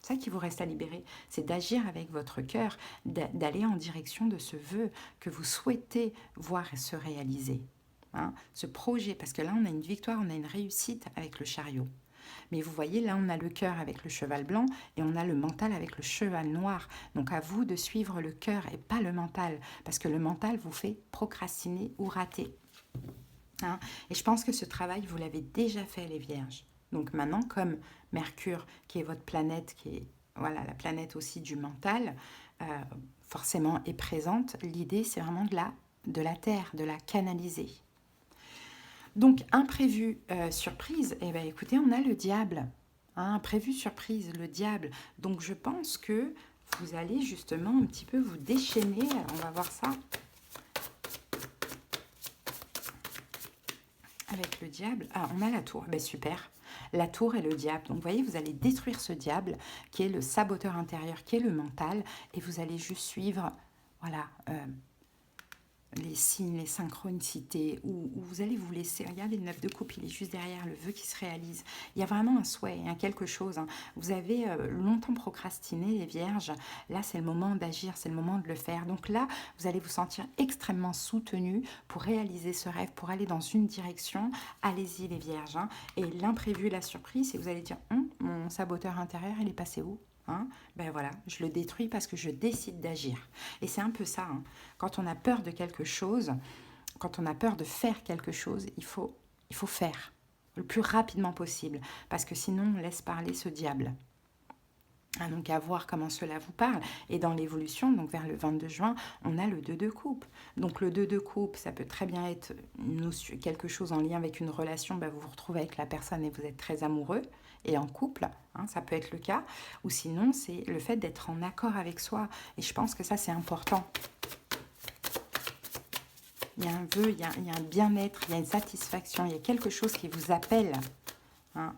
C'est ça qui vous reste à libérer. C'est d'agir avec votre cœur, d'aller en direction de ce vœu que vous souhaitez voir se réaliser. Hein. Ce projet, parce que là, on a une victoire, on a une réussite avec le chariot. Mais vous voyez, là, on a le cœur avec le cheval blanc et on a le mental avec le cheval noir. Donc, à vous de suivre le cœur et pas le mental, parce que le mental vous fait procrastiner ou rater. Hein. Et je pense que ce travail, vous l'avez déjà fait, les vierges. Donc maintenant, comme Mercure, qui est votre planète, qui est voilà, la planète aussi du mental, forcément est présente, l'idée, c'est vraiment de la terre, de la canaliser. Donc, imprévu, surprise, eh bien, écoutez, on a le diable. Hein, imprévu, surprise, le diable. Donc, je pense que vous allez justement un petit peu vous déchaîner. Alors, on va voir ça. Avec le diable. Ah, on a la tour. Ben, super. La tour et le diable. Donc, vous voyez, vous allez détruire ce diable qui est le saboteur intérieur, qui est le mental. Et vous allez juste suivre, voilà... les signes, les synchronicités, où vous allez vous laisser, regardez le 9 de coupe, il est juste derrière, le vœu qui se réalise. Il y a vraiment un souhait, hein, quelque chose. Hein. Vous avez longtemps procrastiné, les vierges. Là, c'est le moment d'agir, c'est le moment de le faire. Donc là, vous allez vous sentir extrêmement soutenu pour réaliser ce rêve, pour aller dans une direction. Allez-y, les vierges. Hein. Et l'imprévu, la surprise, c'est que vous allez dire, mon saboteur intérieur, il est passé où ? Hein, ben voilà, je le détruis parce que je décide d'agir. Et c'est un peu ça, hein. Quand on a peur de quelque chose, quand on a peur de faire quelque chose, il faut faire le plus rapidement possible, parce que sinon on laisse parler ce diable. Ah, donc à voir comment cela vous parle. Et dans l'évolution, donc vers le 22 juin, on a le 2 de coupe. Donc le 2 de coupe, ça peut très bien être quelque chose en lien avec une relation. Bah, vous vous retrouvez avec la personne et vous êtes très amoureux et en couple, hein, ça peut être le cas. Ou sinon, c'est le fait d'être en accord avec soi. Et je pense que ça, c'est important. Il y a un vœu, il y a un bien-être, il y a une satisfaction, il y a quelque chose qui vous appelle, hein.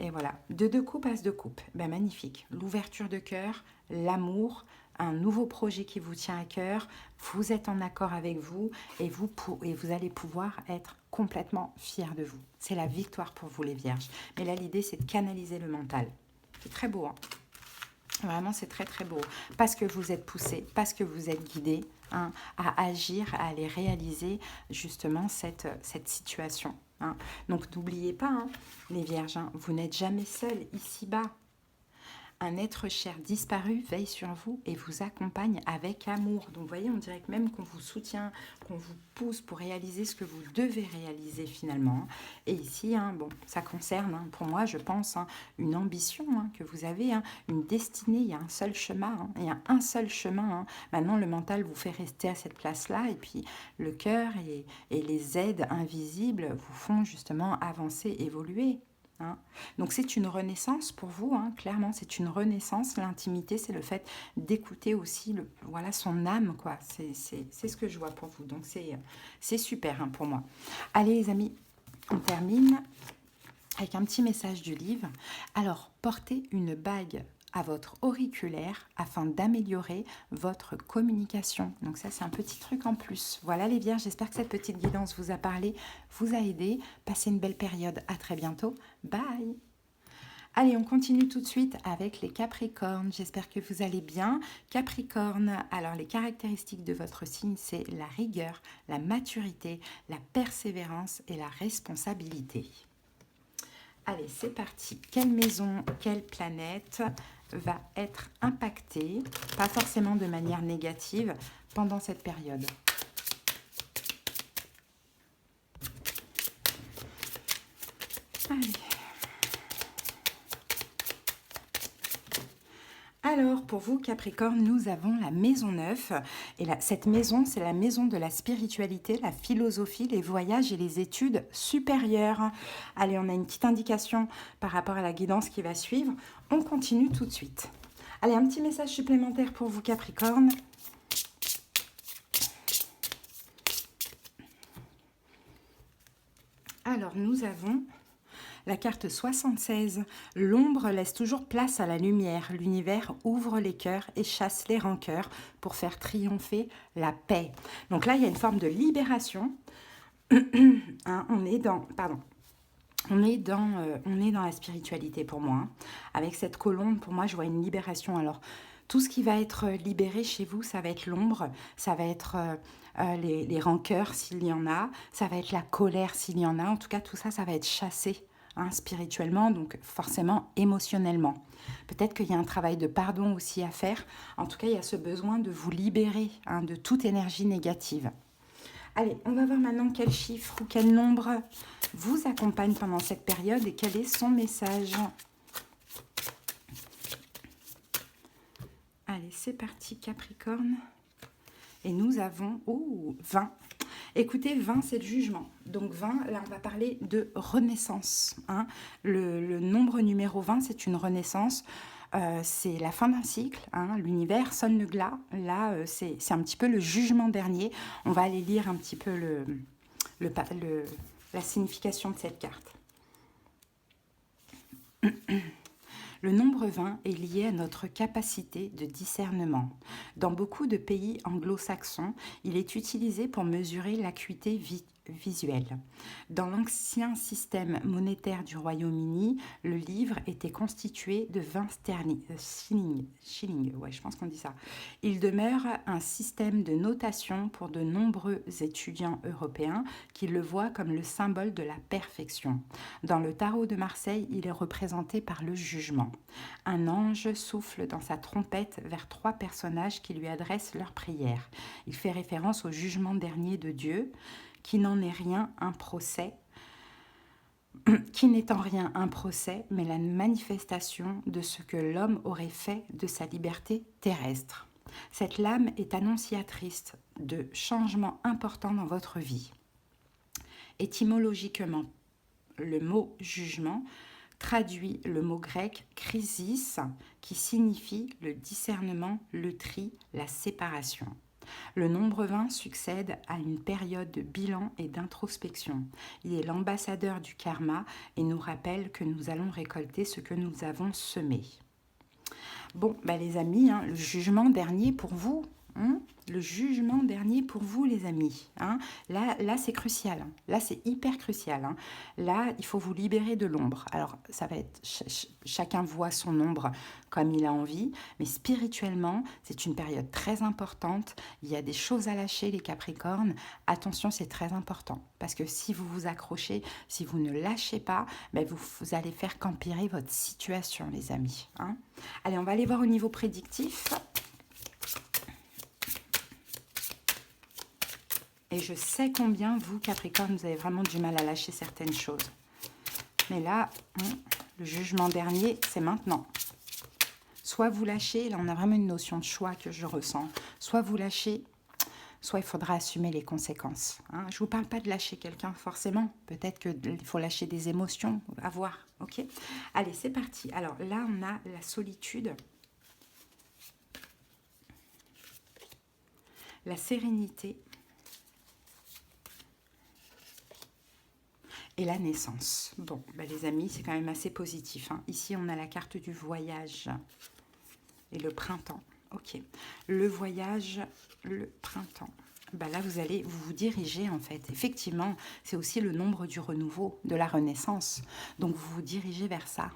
Et voilà, de coupe, as de coupe, ben magnifique. L'ouverture de cœur, l'amour, un nouveau projet qui vous tient à cœur, vous êtes en accord avec vous et vous allez pouvoir être complètement fiers de vous. C'est la victoire pour vous les vierges. Mais là, l'idée, c'est de canaliser le mental. C'est très beau, hein. Vraiment, c'est très très beau. Parce que vous êtes poussé, parce que vous êtes guidé, hein, à agir, à aller réaliser justement cette situation. Hein. Donc n'oubliez pas, hein, les vierges, hein, vous n'êtes jamais seuls ici-bas. Un être cher disparu veille sur vous et vous accompagne avec amour. Donc, vous voyez, on dirait que même qu'on vous soutient, qu'on vous pousse pour réaliser ce que vous devez réaliser finalement. Et ici, hein, bon, ça concerne, hein, pour moi, je pense, hein, une ambition, hein, que vous avez, hein, une destinée. Il y a un seul chemin. Hein, il y a un seul chemin. Hein. Maintenant, le mental vous fait rester à cette place-là. Et puis, le cœur et les aides invisibles vous font justement avancer, évoluer. Hein. Donc c'est une renaissance pour vous, hein, clairement c'est une renaissance. L'intimité, c'est le fait d'écouter aussi voilà, son âme, quoi. C'est ce que je vois pour vous, donc c'est super, hein, pour moi. Allez les amis, on termine avec un petit message du livre. Alors, portez une bague à votre auriculaire afin d'améliorer votre communication. Donc ça, c'est un petit truc en plus. Voilà les vierges, j'espère que cette petite guidance vous a parlé, vous a aidé. Passez une belle période, à très bientôt. Bye. Allez, on continue tout de suite avec les Capricornes. J'espère que vous allez bien. Capricorne, alors les caractéristiques de votre signe, c'est la rigueur, la maturité, la persévérance et la responsabilité. Allez, c'est parti. Quelle maison, quelle planète va être impactée, pas forcément de manière négative, pendant cette période? Allez. Alors, pour vous, Capricorne, nous avons la maison 9. Et cette maison, c'est la maison de la spiritualité, la philosophie, les voyages et les études supérieures. Allez, on a une petite indication par rapport à la guidance qui va suivre. On continue tout de suite. Allez, un petit message supplémentaire pour vous, Capricorne. Alors, nous avons la carte 76. L'ombre laisse toujours place à la lumière. L'univers ouvre les cœurs et chasse les rancœurs pour faire triompher la paix. Donc là, il y a une forme de libération. Hein, on est dans la spiritualité pour moi. Hein. Avec cette colombe, pour moi, je vois une libération. Alors, tout ce qui va être libéré chez vous, ça va être l'ombre, ça va être les rancœurs s'il y en a, ça va être la colère s'il y en a. En tout cas, tout ça, ça va être chassé. Hein, spirituellement, donc forcément émotionnellement. Peut-être qu'il y a un travail de pardon aussi à faire. En tout cas, il y a ce besoin de vous libérer, hein, de toute énergie négative. Allez, on va voir maintenant quel chiffre ou quel nombre vous accompagne pendant cette période et quel est son message. Allez, c'est parti Capricorne. Et nous avons 20. Écoutez, 20, c'est le jugement. Donc 20, là, on va parler de renaissance. Hein. Le nombre numéro 20, c'est une renaissance. C'est la fin d'un cycle. Hein. L'univers sonne le glas. Là, c'est un petit peu le jugement dernier. On va aller lire un petit peu la signification de cette carte. Le nombre 20 est lié à notre capacité de discernement. Dans beaucoup de pays anglo-saxons, il est utilisé pour mesurer l'acuité visuelle. Dans l'ancien système monétaire du Royaume-Uni, le livre était constitué de 20 shillings. Ouais, je pense qu'on dit ça. Il demeure un système de notation pour de nombreux étudiants européens qui le voient comme le symbole de la perfection. Dans le tarot de Marseille, il est représenté par le jugement. Un ange souffle dans sa trompette vers 3 personnages qui lui adressent leurs prières. Il fait référence au jugement dernier de Dieu, qui n'en est rien un procès qui n'est en rien un procès, mais la manifestation de ce que l'homme aurait fait de sa liberté terrestre. Cette lame est annonciatrice de changements importants dans votre vie. Étymologiquement, le mot jugement traduit le mot grec krisis, qui signifie le discernement, le tri, la séparation. Le nombre 20 succède à une période de bilan et d'introspection. Il est l'ambassadeur du karma et nous rappelle que nous allons récolter ce que nous avons semé. Bon, les amis, le jugement dernier pour vous. Le jugement dernier pour vous, les amis. Là c'est crucial. Là, c'est hyper crucial. Là, il faut vous libérer de l'ombre. Alors, ça va être... chacun voit son ombre comme il a envie. Mais spirituellement, c'est une période très importante. Il y a des choses à lâcher, les Capricornes. Attention, c'est très important. Parce que si vous vous accrochez, si vous ne lâchez pas, vous allez faire qu'empirer votre situation, les amis. Allez, on va aller voir au niveau prédictif. Et je sais combien, vous, Capricorne, vous avez vraiment du mal à lâcher certaines choses. Mais là, le jugement dernier, c'est maintenant. Soit vous lâchez, là on a vraiment une notion de choix que je ressens. Soit vous lâchez, soit il faudra assumer les conséquences. Je ne vous parle pas de lâcher quelqu'un forcément. Peut-être qu'il faut lâcher des émotions, à voir. Ok. Allez, c'est parti. Alors là, on a la solitude. La sérénité. Et la naissance. Bon, les amis, c'est quand même assez positif. Ici, on a la carte du voyage et le printemps. Ok. Le voyage, le printemps. Là, vous vous diriger, en fait. Effectivement, c'est aussi le nombre du renouveau, de la renaissance. Donc, vous vous dirigez vers ça.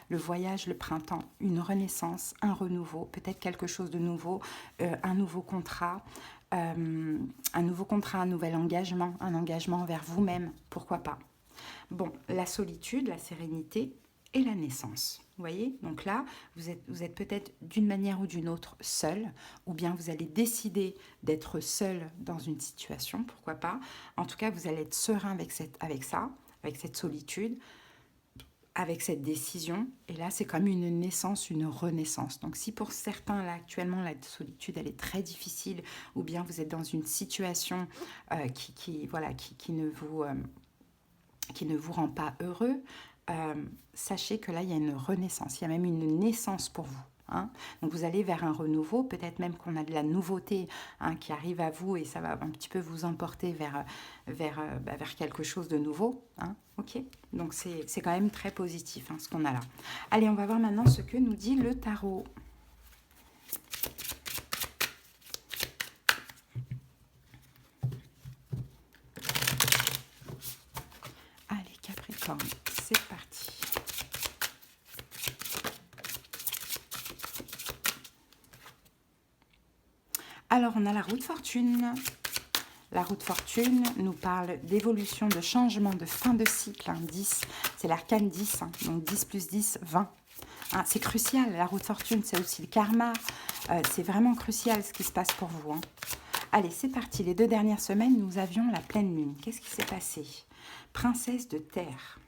Le voyage, le printemps, une renaissance, un renouveau, peut-être quelque chose de nouveau, un nouveau contrat, un nouvel engagement, un engagement envers vous-même, pourquoi pas. Bon, la solitude, la sérénité et la naissance. Vous voyez, donc là, vous êtes peut-être d'une manière ou d'une autre seul, ou bien vous allez décider d'être seul dans une situation, pourquoi pas. En tout cas, vous allez être serein avec cette solitude, avec cette décision, et là c'est comme une naissance, une renaissance. Donc si pour certains là actuellement la solitude elle est très difficile, ou bien vous êtes dans une situation qui ne vous rend pas heureux, sachez que là il y a une renaissance, il y a même une naissance pour vous. Donc vous allez vers un renouveau, peut-être même qu'on a de la nouveauté qui arrive à vous et ça va un petit peu vous emporter vers quelque chose de nouveau. Ok, donc c'est quand même très positif ce qu'on a là. Allez, on va voir maintenant ce que nous dit le tarot. Allez, Capricorne, c'est parti. Alors, on a la roue de fortune. La roue de fortune nous parle d'évolution, de changement, de fin de cycle. 10, c'est l'arcane 10, donc 10 plus 10, 20. C'est crucial, la roue de fortune, c'est aussi le karma. C'est vraiment crucial ce qui se passe pour vous. Allez, c'est parti. Les 2 dernières semaines, nous avions la pleine lune. Qu'est-ce qui s'est passé? Princesse de terre.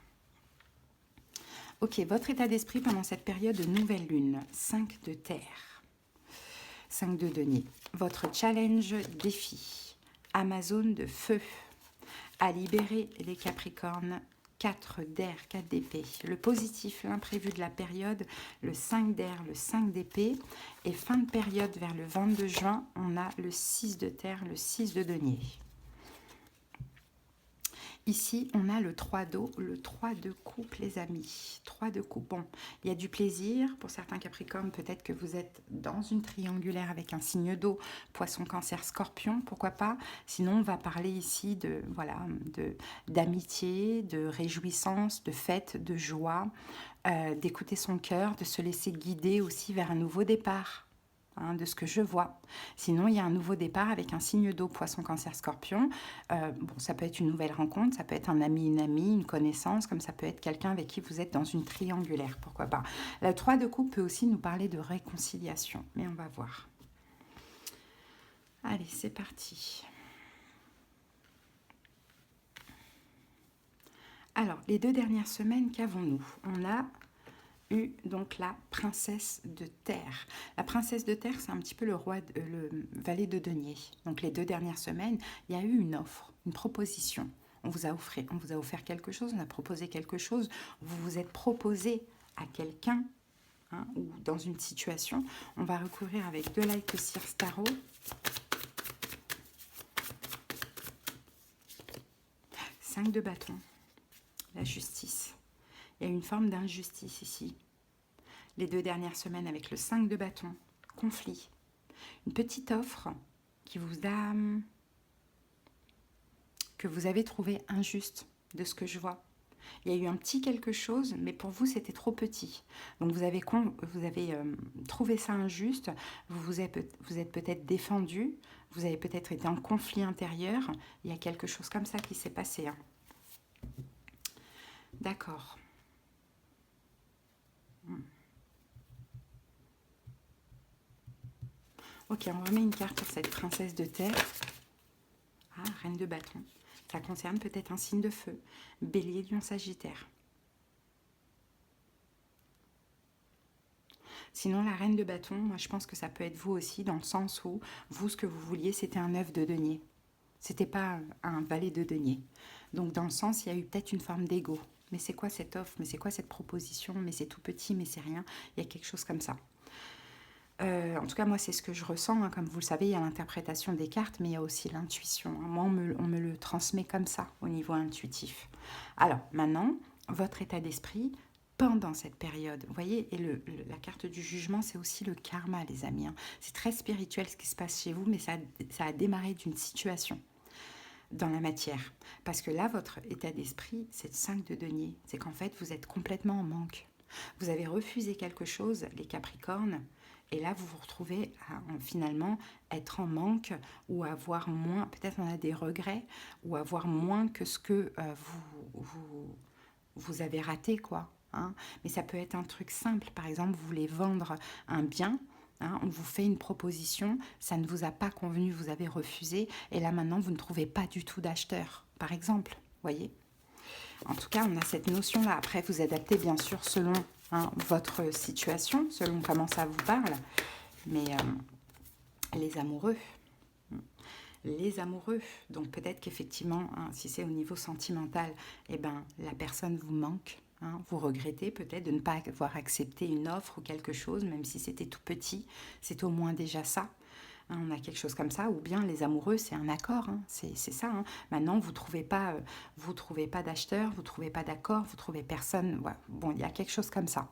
Ok, votre état d'esprit pendant cette période de nouvelle lune. 5 de terre. 5 de denier. Votre challenge, défi. Amazon de feu. À libérer les Capricornes. 4 d'air, 4 d'épée. Le positif, l'imprévu de la période, le 5 d'air, le 5 d'épée. Et fin de période vers le 22 juin, on a le 6 de terre, le 6 de denier. Ici, on a le 3 d'eau, le 3 de coupe, les amis. 3 de coupe. Bon, il y a du plaisir. Pour certains Capricornes, peut-être que vous êtes dans une triangulaire avec un signe d'eau, Poisson, Cancer, Scorpion, pourquoi pas. Sinon, on va parler ici d'amitié, de réjouissance, de fête, de joie, d'écouter son cœur, de se laisser guider aussi vers un nouveau départ. De ce que je vois. Sinon, il y a un nouveau départ avec un signe d'eau, Poisson, Cancer, Scorpion. Ça peut être une nouvelle rencontre, ça peut être un ami, une amie, une connaissance, comme ça peut être quelqu'un avec qui vous êtes dans une triangulaire, pourquoi pas. Le 3 de coupe peut aussi nous parler de réconciliation, mais on va voir. Allez, c'est parti. Alors, les 2 dernières semaines, qu'avons-nous? On a eu donc la princesse de terre. La princesse de terre, c'est un petit peu le le valet de denier. Donc les 2 dernières semaines, il y a eu une offre, une proposition. On vous a offert quelque chose, on a proposé quelque chose, vous vous êtes proposé à quelqu'un, hein, ou dans une situation. On va recourir avec 2 Light Seers Tarot. 5 de bâton, la justice. Il y a une forme d'injustice ici. Les 2 dernières semaines avec le 5 de bâton, conflit. Une petite offre qui vous a, que vous avez trouvé injuste de ce que je vois. Il y a eu un petit quelque chose, mais pour vous, c'était trop petit. Donc, vous avez trouvé ça injuste, vous êtes peut-être défendu, vous avez peut-être été en conflit intérieur. Il y a quelque chose comme ça qui s'est passé. Hein. D'accord. Ok, on remet une carte pour cette princesse de terre. Ah, reine de bâton. Ça concerne peut-être un signe de feu. Bélier, lion, sagittaire. Sinon, la reine de bâton, moi je pense que ça peut être vous aussi, dans le sens où vous, ce que vous vouliez, c'était un œuf de denier. C'était pas un valet de denier. Donc dans le sens, il y a eu peut-être une forme d'ego. Mais c'est quoi cette offre? Mais c'est quoi cette proposition? Mais c'est tout petit, mais c'est rien. Il y a quelque chose comme ça. En tout cas, moi, c'est ce que je ressens. Hein. Comme vous le savez, il y a l'interprétation des cartes, mais il y a aussi l'intuition. Hein. Moi, on me le transmet comme ça, au niveau intuitif. Alors, maintenant, votre état d'esprit pendant cette période. Vous voyez, et la carte du jugement, c'est aussi le karma, les amis. Hein. C'est très spirituel ce qui se passe chez vous, mais ça a démarré d'une situation dans la matière. Parce que là, votre état d'esprit, c'est le 5 de denier. C'est qu'en fait, vous êtes complètement en manque. Vous avez refusé quelque chose, les Capricornes, et là, vous vous retrouvez à finalement être en manque ou avoir moins, peut-être on a des regrets, ou avoir moins que ce que vous avez raté, quoi. Hein. Mais ça peut être un truc simple. Par exemple, vous voulez vendre un bien, hein, on vous fait une proposition, ça ne vous a pas convenu, vous avez refusé, et là maintenant, vous ne trouvez pas du tout d'acheteur, par exemple. Voyez ? En tout cas, on a cette notion-là. Après, vous adaptez bien sûr selon votre situation, selon comment ça vous parle. Mais les amoureux, donc peut-être qu'effectivement, hein, si c'est au niveau sentimental, eh ben, la personne vous manque. Hein, vous regrettez peut-être de ne pas avoir accepté une offre ou quelque chose, même si c'était tout petit. C'est au moins déjà ça. Hein, on a quelque chose comme ça, ou bien les amoureux, c'est un accord, hein, c'est ça. Hein. Maintenant, vous trouvez pas d'acheteur, vous trouvez pas d'accord, vous trouvez personne. Ouais. Bon, il y a quelque chose comme ça.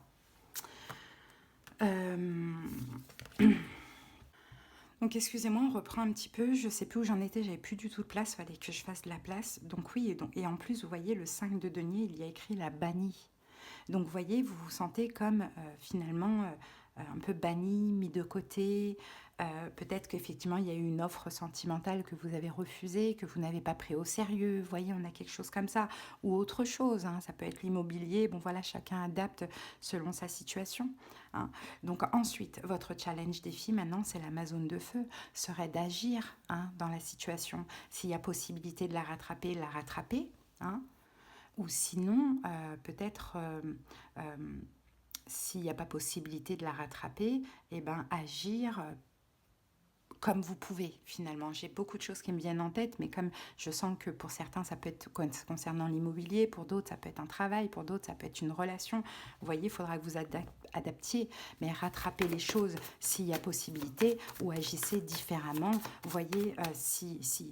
Donc, excusez-moi, on reprend un petit peu. Je sais plus où j'en étais, j'avais plus du tout de place, il fallait que je fasse de la place. Donc oui, et en plus, vous voyez, le 5 de denier, il y a écrit la bannie. Donc, vous voyez, vous vous sentez comme finalement un peu banni, mis de côté. Peut-être qu'effectivement, il y a eu une offre sentimentale que vous avez refusée, que vous n'avez pas pris au sérieux. Vous voyez, on a quelque chose comme ça. Ou autre chose, hein, ça peut être l'immobilier. Bon, voilà, chacun adapte selon sa situation. Hein. Donc ensuite, votre challenge défi, maintenant, c'est l'Amazone de feu, serait d'agir dans la situation. S'il y a possibilité de la rattraper, Hein. Ou sinon, peut-être, s'il n'y a pas possibilité de la rattraper, eh ben, agir comme vous pouvez, finalement. J'ai beaucoup de choses qui me viennent en tête, mais comme je sens que pour certains, ça peut être concernant l'immobilier, pour d'autres, ça peut être un travail, pour d'autres, ça peut être une relation. Vous voyez, il faudra que vous adaptiez, mais rattrapez les choses s'il y a possibilité, ou agissez différemment. Vous voyez,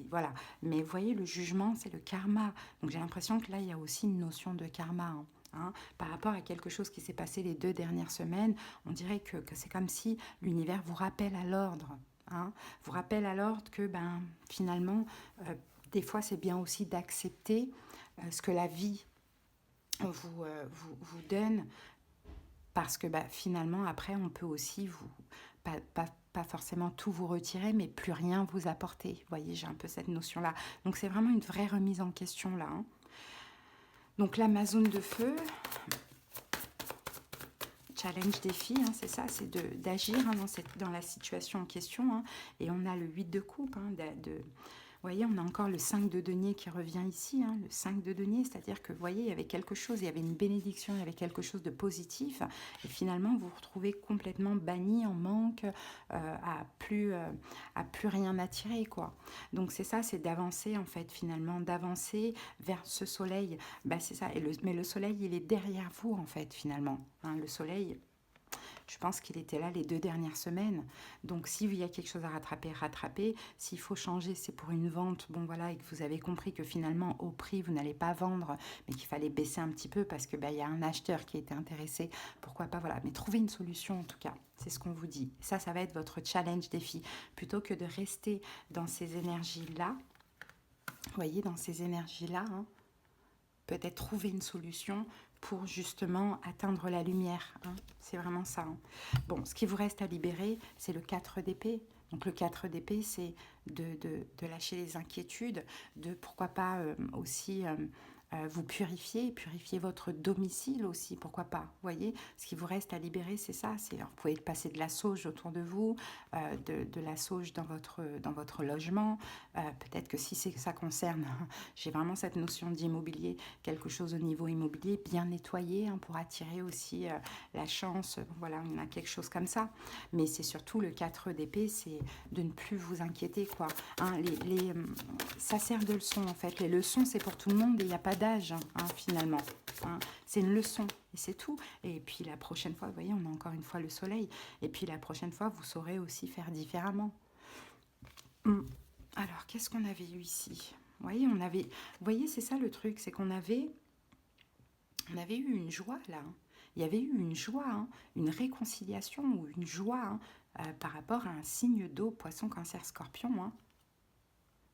voilà. Mais vous voyez, le jugement, c'est le karma. Donc j'ai l'impression que là, il y a aussi une notion de karma, hein. Hein, par rapport à quelque chose qui s'est passé les 2 dernières semaines, on dirait que c'est comme si l'univers vous rappelle à l'ordre. Hein, vous rappelle à l'ordre que finalement, des fois, c'est bien aussi d'accepter ce que la vie vous donne, parce que finalement, après, on peut aussi pas forcément tout vous retirer, mais plus rien vous apporter. Vous voyez, j'ai un peu cette notion-là. Donc, c'est vraiment une vraie remise en question, là. Hein. Donc, l'Amazone de feu, challenge défi, hein, c'est ça, c'est d'agir dans la situation en question. Hein, et on a le 8 de coupe, voyez, on a encore le 5 de denier qui revient ici, hein, le 5 de denier, c'est-à-dire que, vous voyez, il y avait quelque chose, il y avait une bénédiction, il y avait quelque chose de positif, et finalement, vous vous retrouvez complètement banni, en manque, à plus rien attirer, quoi. Donc, c'est ça, c'est d'avancer, en fait, finalement, d'avancer vers ce soleil. Bah, c'est ça, mais le soleil, il est derrière vous, en fait, finalement. Hein, le soleil... Je pense qu'il était là les 2 dernières semaines. Donc, s'il y a quelque chose à rattraper, rattrapez. S'il faut changer, c'est pour une vente. Bon, voilà, et que vous avez compris que finalement, au prix, vous n'allez pas vendre, mais qu'il fallait baisser un petit peu parce que y a un acheteur qui était intéressé. Pourquoi pas, voilà. Mais trouvez une solution, en tout cas. C'est ce qu'on vous dit. Ça va être votre challenge défi. Plutôt que de rester dans ces énergies-là, vous voyez, dans ces énergies-là, hein, peut-être trouver une solution pour justement atteindre la lumière. Hein. C'est vraiment ça. Hein. Bon, ce qui vous reste à libérer, c'est le 4 d'épée. Donc le 4 d'épée, c'est de lâcher les inquiétudes, de pourquoi pas aussi vous purifier votre domicile aussi, pourquoi pas. Vous voyez, ce qui vous reste à libérer, c'est ça. Vous pouvez passer de la sauge autour de vous, de la sauge dans votre logement. Peut-être que si ça concerne, j'ai vraiment cette notion d'immobilier, quelque chose au niveau immobilier bien nettoyé, hein, pour attirer aussi la chance. Voilà, on a quelque chose comme ça. Mais c'est surtout le 4 d'épée, c'est de ne plus vous inquiéter, quoi. Hein, ça sert de leçon, en fait. Les leçons, c'est pour tout le monde et il n'y a pas d'âge, hein, finalement. Hein. C'est une leçon et c'est tout. Et puis la prochaine fois, vous voyez, on a encore une fois le soleil. Et puis la prochaine fois, vous saurez aussi faire différemment. Alors, qu'est-ce qu'on avait eu ici? Vous voyez, c'est ça le truc, c'est qu'on avait eu une joie là. Hein. Il y avait eu une joie, hein, une réconciliation ou une joie, hein, par rapport à un signe d'eau, poisson, cancer, scorpion. Hein.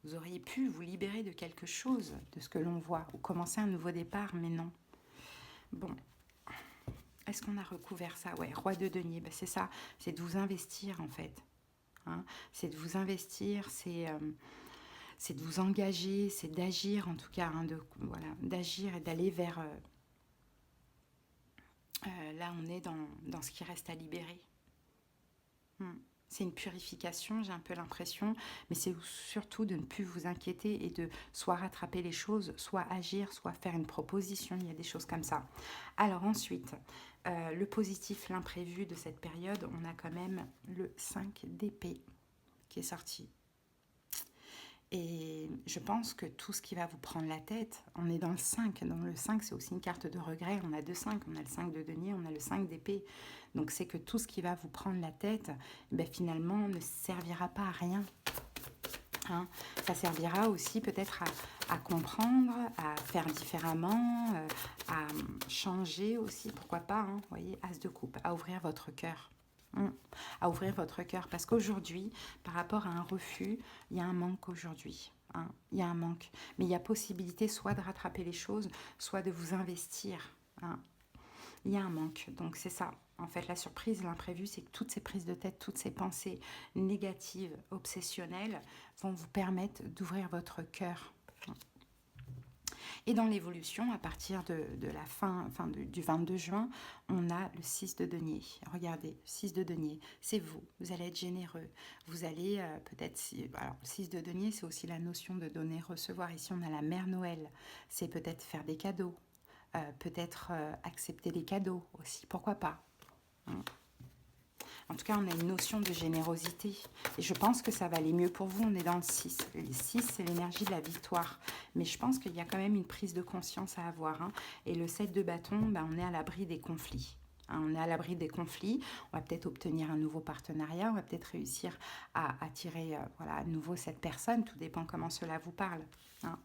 Vous auriez pu vous libérer de quelque chose, de ce que l'on voit, ou commencer un nouveau départ, mais non. Bon, est-ce qu'on a recouvert ça? Ouais, roi de denier, ben c'est ça, c'est de vous investir en fait. Hein. C'est de vous investir, c'est de vous engager, c'est d'agir en tout cas, hein, voilà, d'agir et d'aller vers... là, on est dans ce qui reste à libérer. C'est une purification, j'ai un peu l'impression, mais c'est surtout de ne plus vous inquiéter et de soit rattraper les choses, soit agir, soit faire une proposition. Il y a des choses comme ça. Alors ensuite, le positif, l'imprévu de cette période, on a quand même le 5 d'épée qui est sorti. Et je pense que tout ce qui va vous prendre la tête, on est dans le 5. Dans le 5, c'est aussi une carte de regret. On a 2 5, on a le 5 de denier, on a le 5 d'épée. Donc c'est que tout ce qui va vous prendre la tête, ben, finalement, ne servira pas à rien. Hein. Ça servira aussi peut-être à comprendre, à faire différemment, à changer aussi, pourquoi pas. Hein, vous voyez, As de coupe, à ouvrir votre cœur. À ouvrir votre cœur, parce qu'aujourd'hui, par rapport à un refus, il y a un manque aujourd'hui. Hein, il y a un manque, mais il y a possibilité soit de rattraper les choses, soit de vous investir. Hein. Il y a un manque, donc c'est ça. En fait, la surprise, l'imprévu, c'est que toutes ces prises de tête, toutes ces pensées négatives, obsessionnelles, vont vous permettre d'ouvrir votre cœur. Et dans l'évolution, à partir de la fin du 22 juin, on a le 6 de denier. Regardez, 6 de denier, c'est vous. Vous allez être généreux. Vous allez peut-être... Alors, le 6 de denier, c'est aussi la notion de donner, recevoir. Ici, on a la mère Noël. C'est peut-être faire des cadeaux. Peut-être accepter les cadeaux aussi. Pourquoi pas? En tout cas, on a une notion de générosité. Et je pense que ça va aller mieux pour vous. On est dans le 6. Le 6, c'est l'énergie de la victoire. Mais je pense qu'il y a quand même une prise de conscience à avoir. Hein. Et le 7 de bâton, ben, on est à l'abri des conflits. Hein, on est à l'abri des conflits. On va peut-être obtenir un nouveau partenariat. On va peut-être réussir à attirer voilà, à nouveau cette personne. Tout dépend comment cela vous parle. Hein.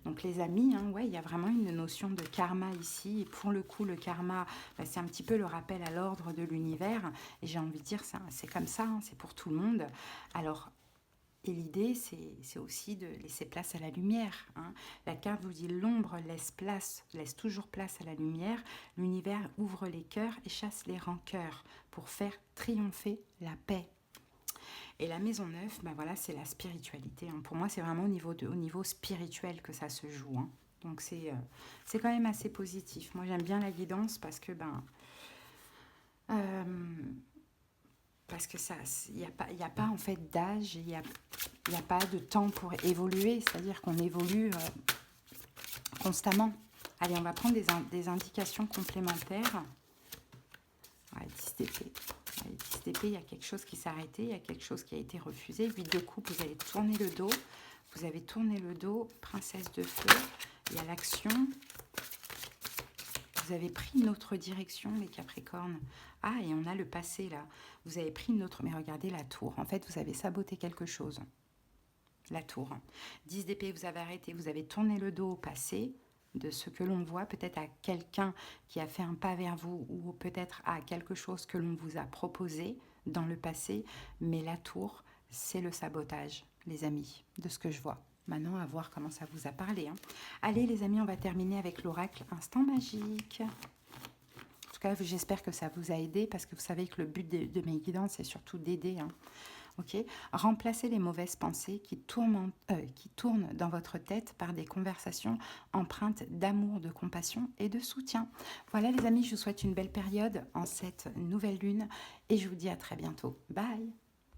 Donc les amis, hein, ouais, il y a vraiment une notion de karma ici. Et pour le coup, le karma, bah, c'est un petit peu le rappel à l'ordre de l'univers. Et j'ai envie de dire, c'est comme ça, hein, c'est pour tout le monde. Alors, et l'idée, c'est aussi de laisser place à la lumière. Hein. La carte vous dit l'ombre laisse toujours place à la lumière. L'univers ouvre les cœurs et chasse les rancœurs pour faire triompher la paix. Et la maison 9, ben voilà, c'est la spiritualité. Hein. Pour moi, c'est vraiment au niveau spirituel que ça se joue. Hein. Donc, c'est quand même assez positif. Moi, j'aime bien la guidance parce que, parce que ça, il n'y a pas en fait d'âge, il Il n'y a pas de temps pour évoluer, c'est-à-dire qu'on évolue constamment. Allez, on va prendre des indications complémentaires. Ouais, 10 d'épée. Allez, 10 d'épée, il y a quelque chose qui s'est arrêté, il y a quelque chose qui a été refusé. 8 de coupe, vous allez tourner le dos. Vous avez tourné le dos. Princesse de feu, il y a l'action. Vous avez pris une autre direction, les Capricornes. Ah, et on a le passé, là. Vous avez pris une autre... Mais regardez la tour. En fait, vous avez saboté quelque chose. La tour. 10 d'épée, vous avez arrêté. Vous avez tourné le dos au passé de ce que l'on voit, peut-être à quelqu'un qui a fait un pas vers vous ou peut-être à quelque chose que l'on vous a proposé dans le passé. Mais la tour, c'est le sabotage, les amis, de ce que je vois. Maintenant, à voir comment ça vous a parlé. Hein. Allez, les amis, on va terminer avec l'oracle Instant Magique. En tout cas, j'espère que ça vous a aidé parce que vous savez que le but de mes guidances, c'est surtout d'aider. Hein. Ok, remplacez les mauvaises pensées qui tournent dans votre tête par des conversations empreintes d'amour, de compassion et de soutien. Voilà, les amis, je vous souhaite une belle période en cette nouvelle lune et je vous dis à très bientôt. Bye!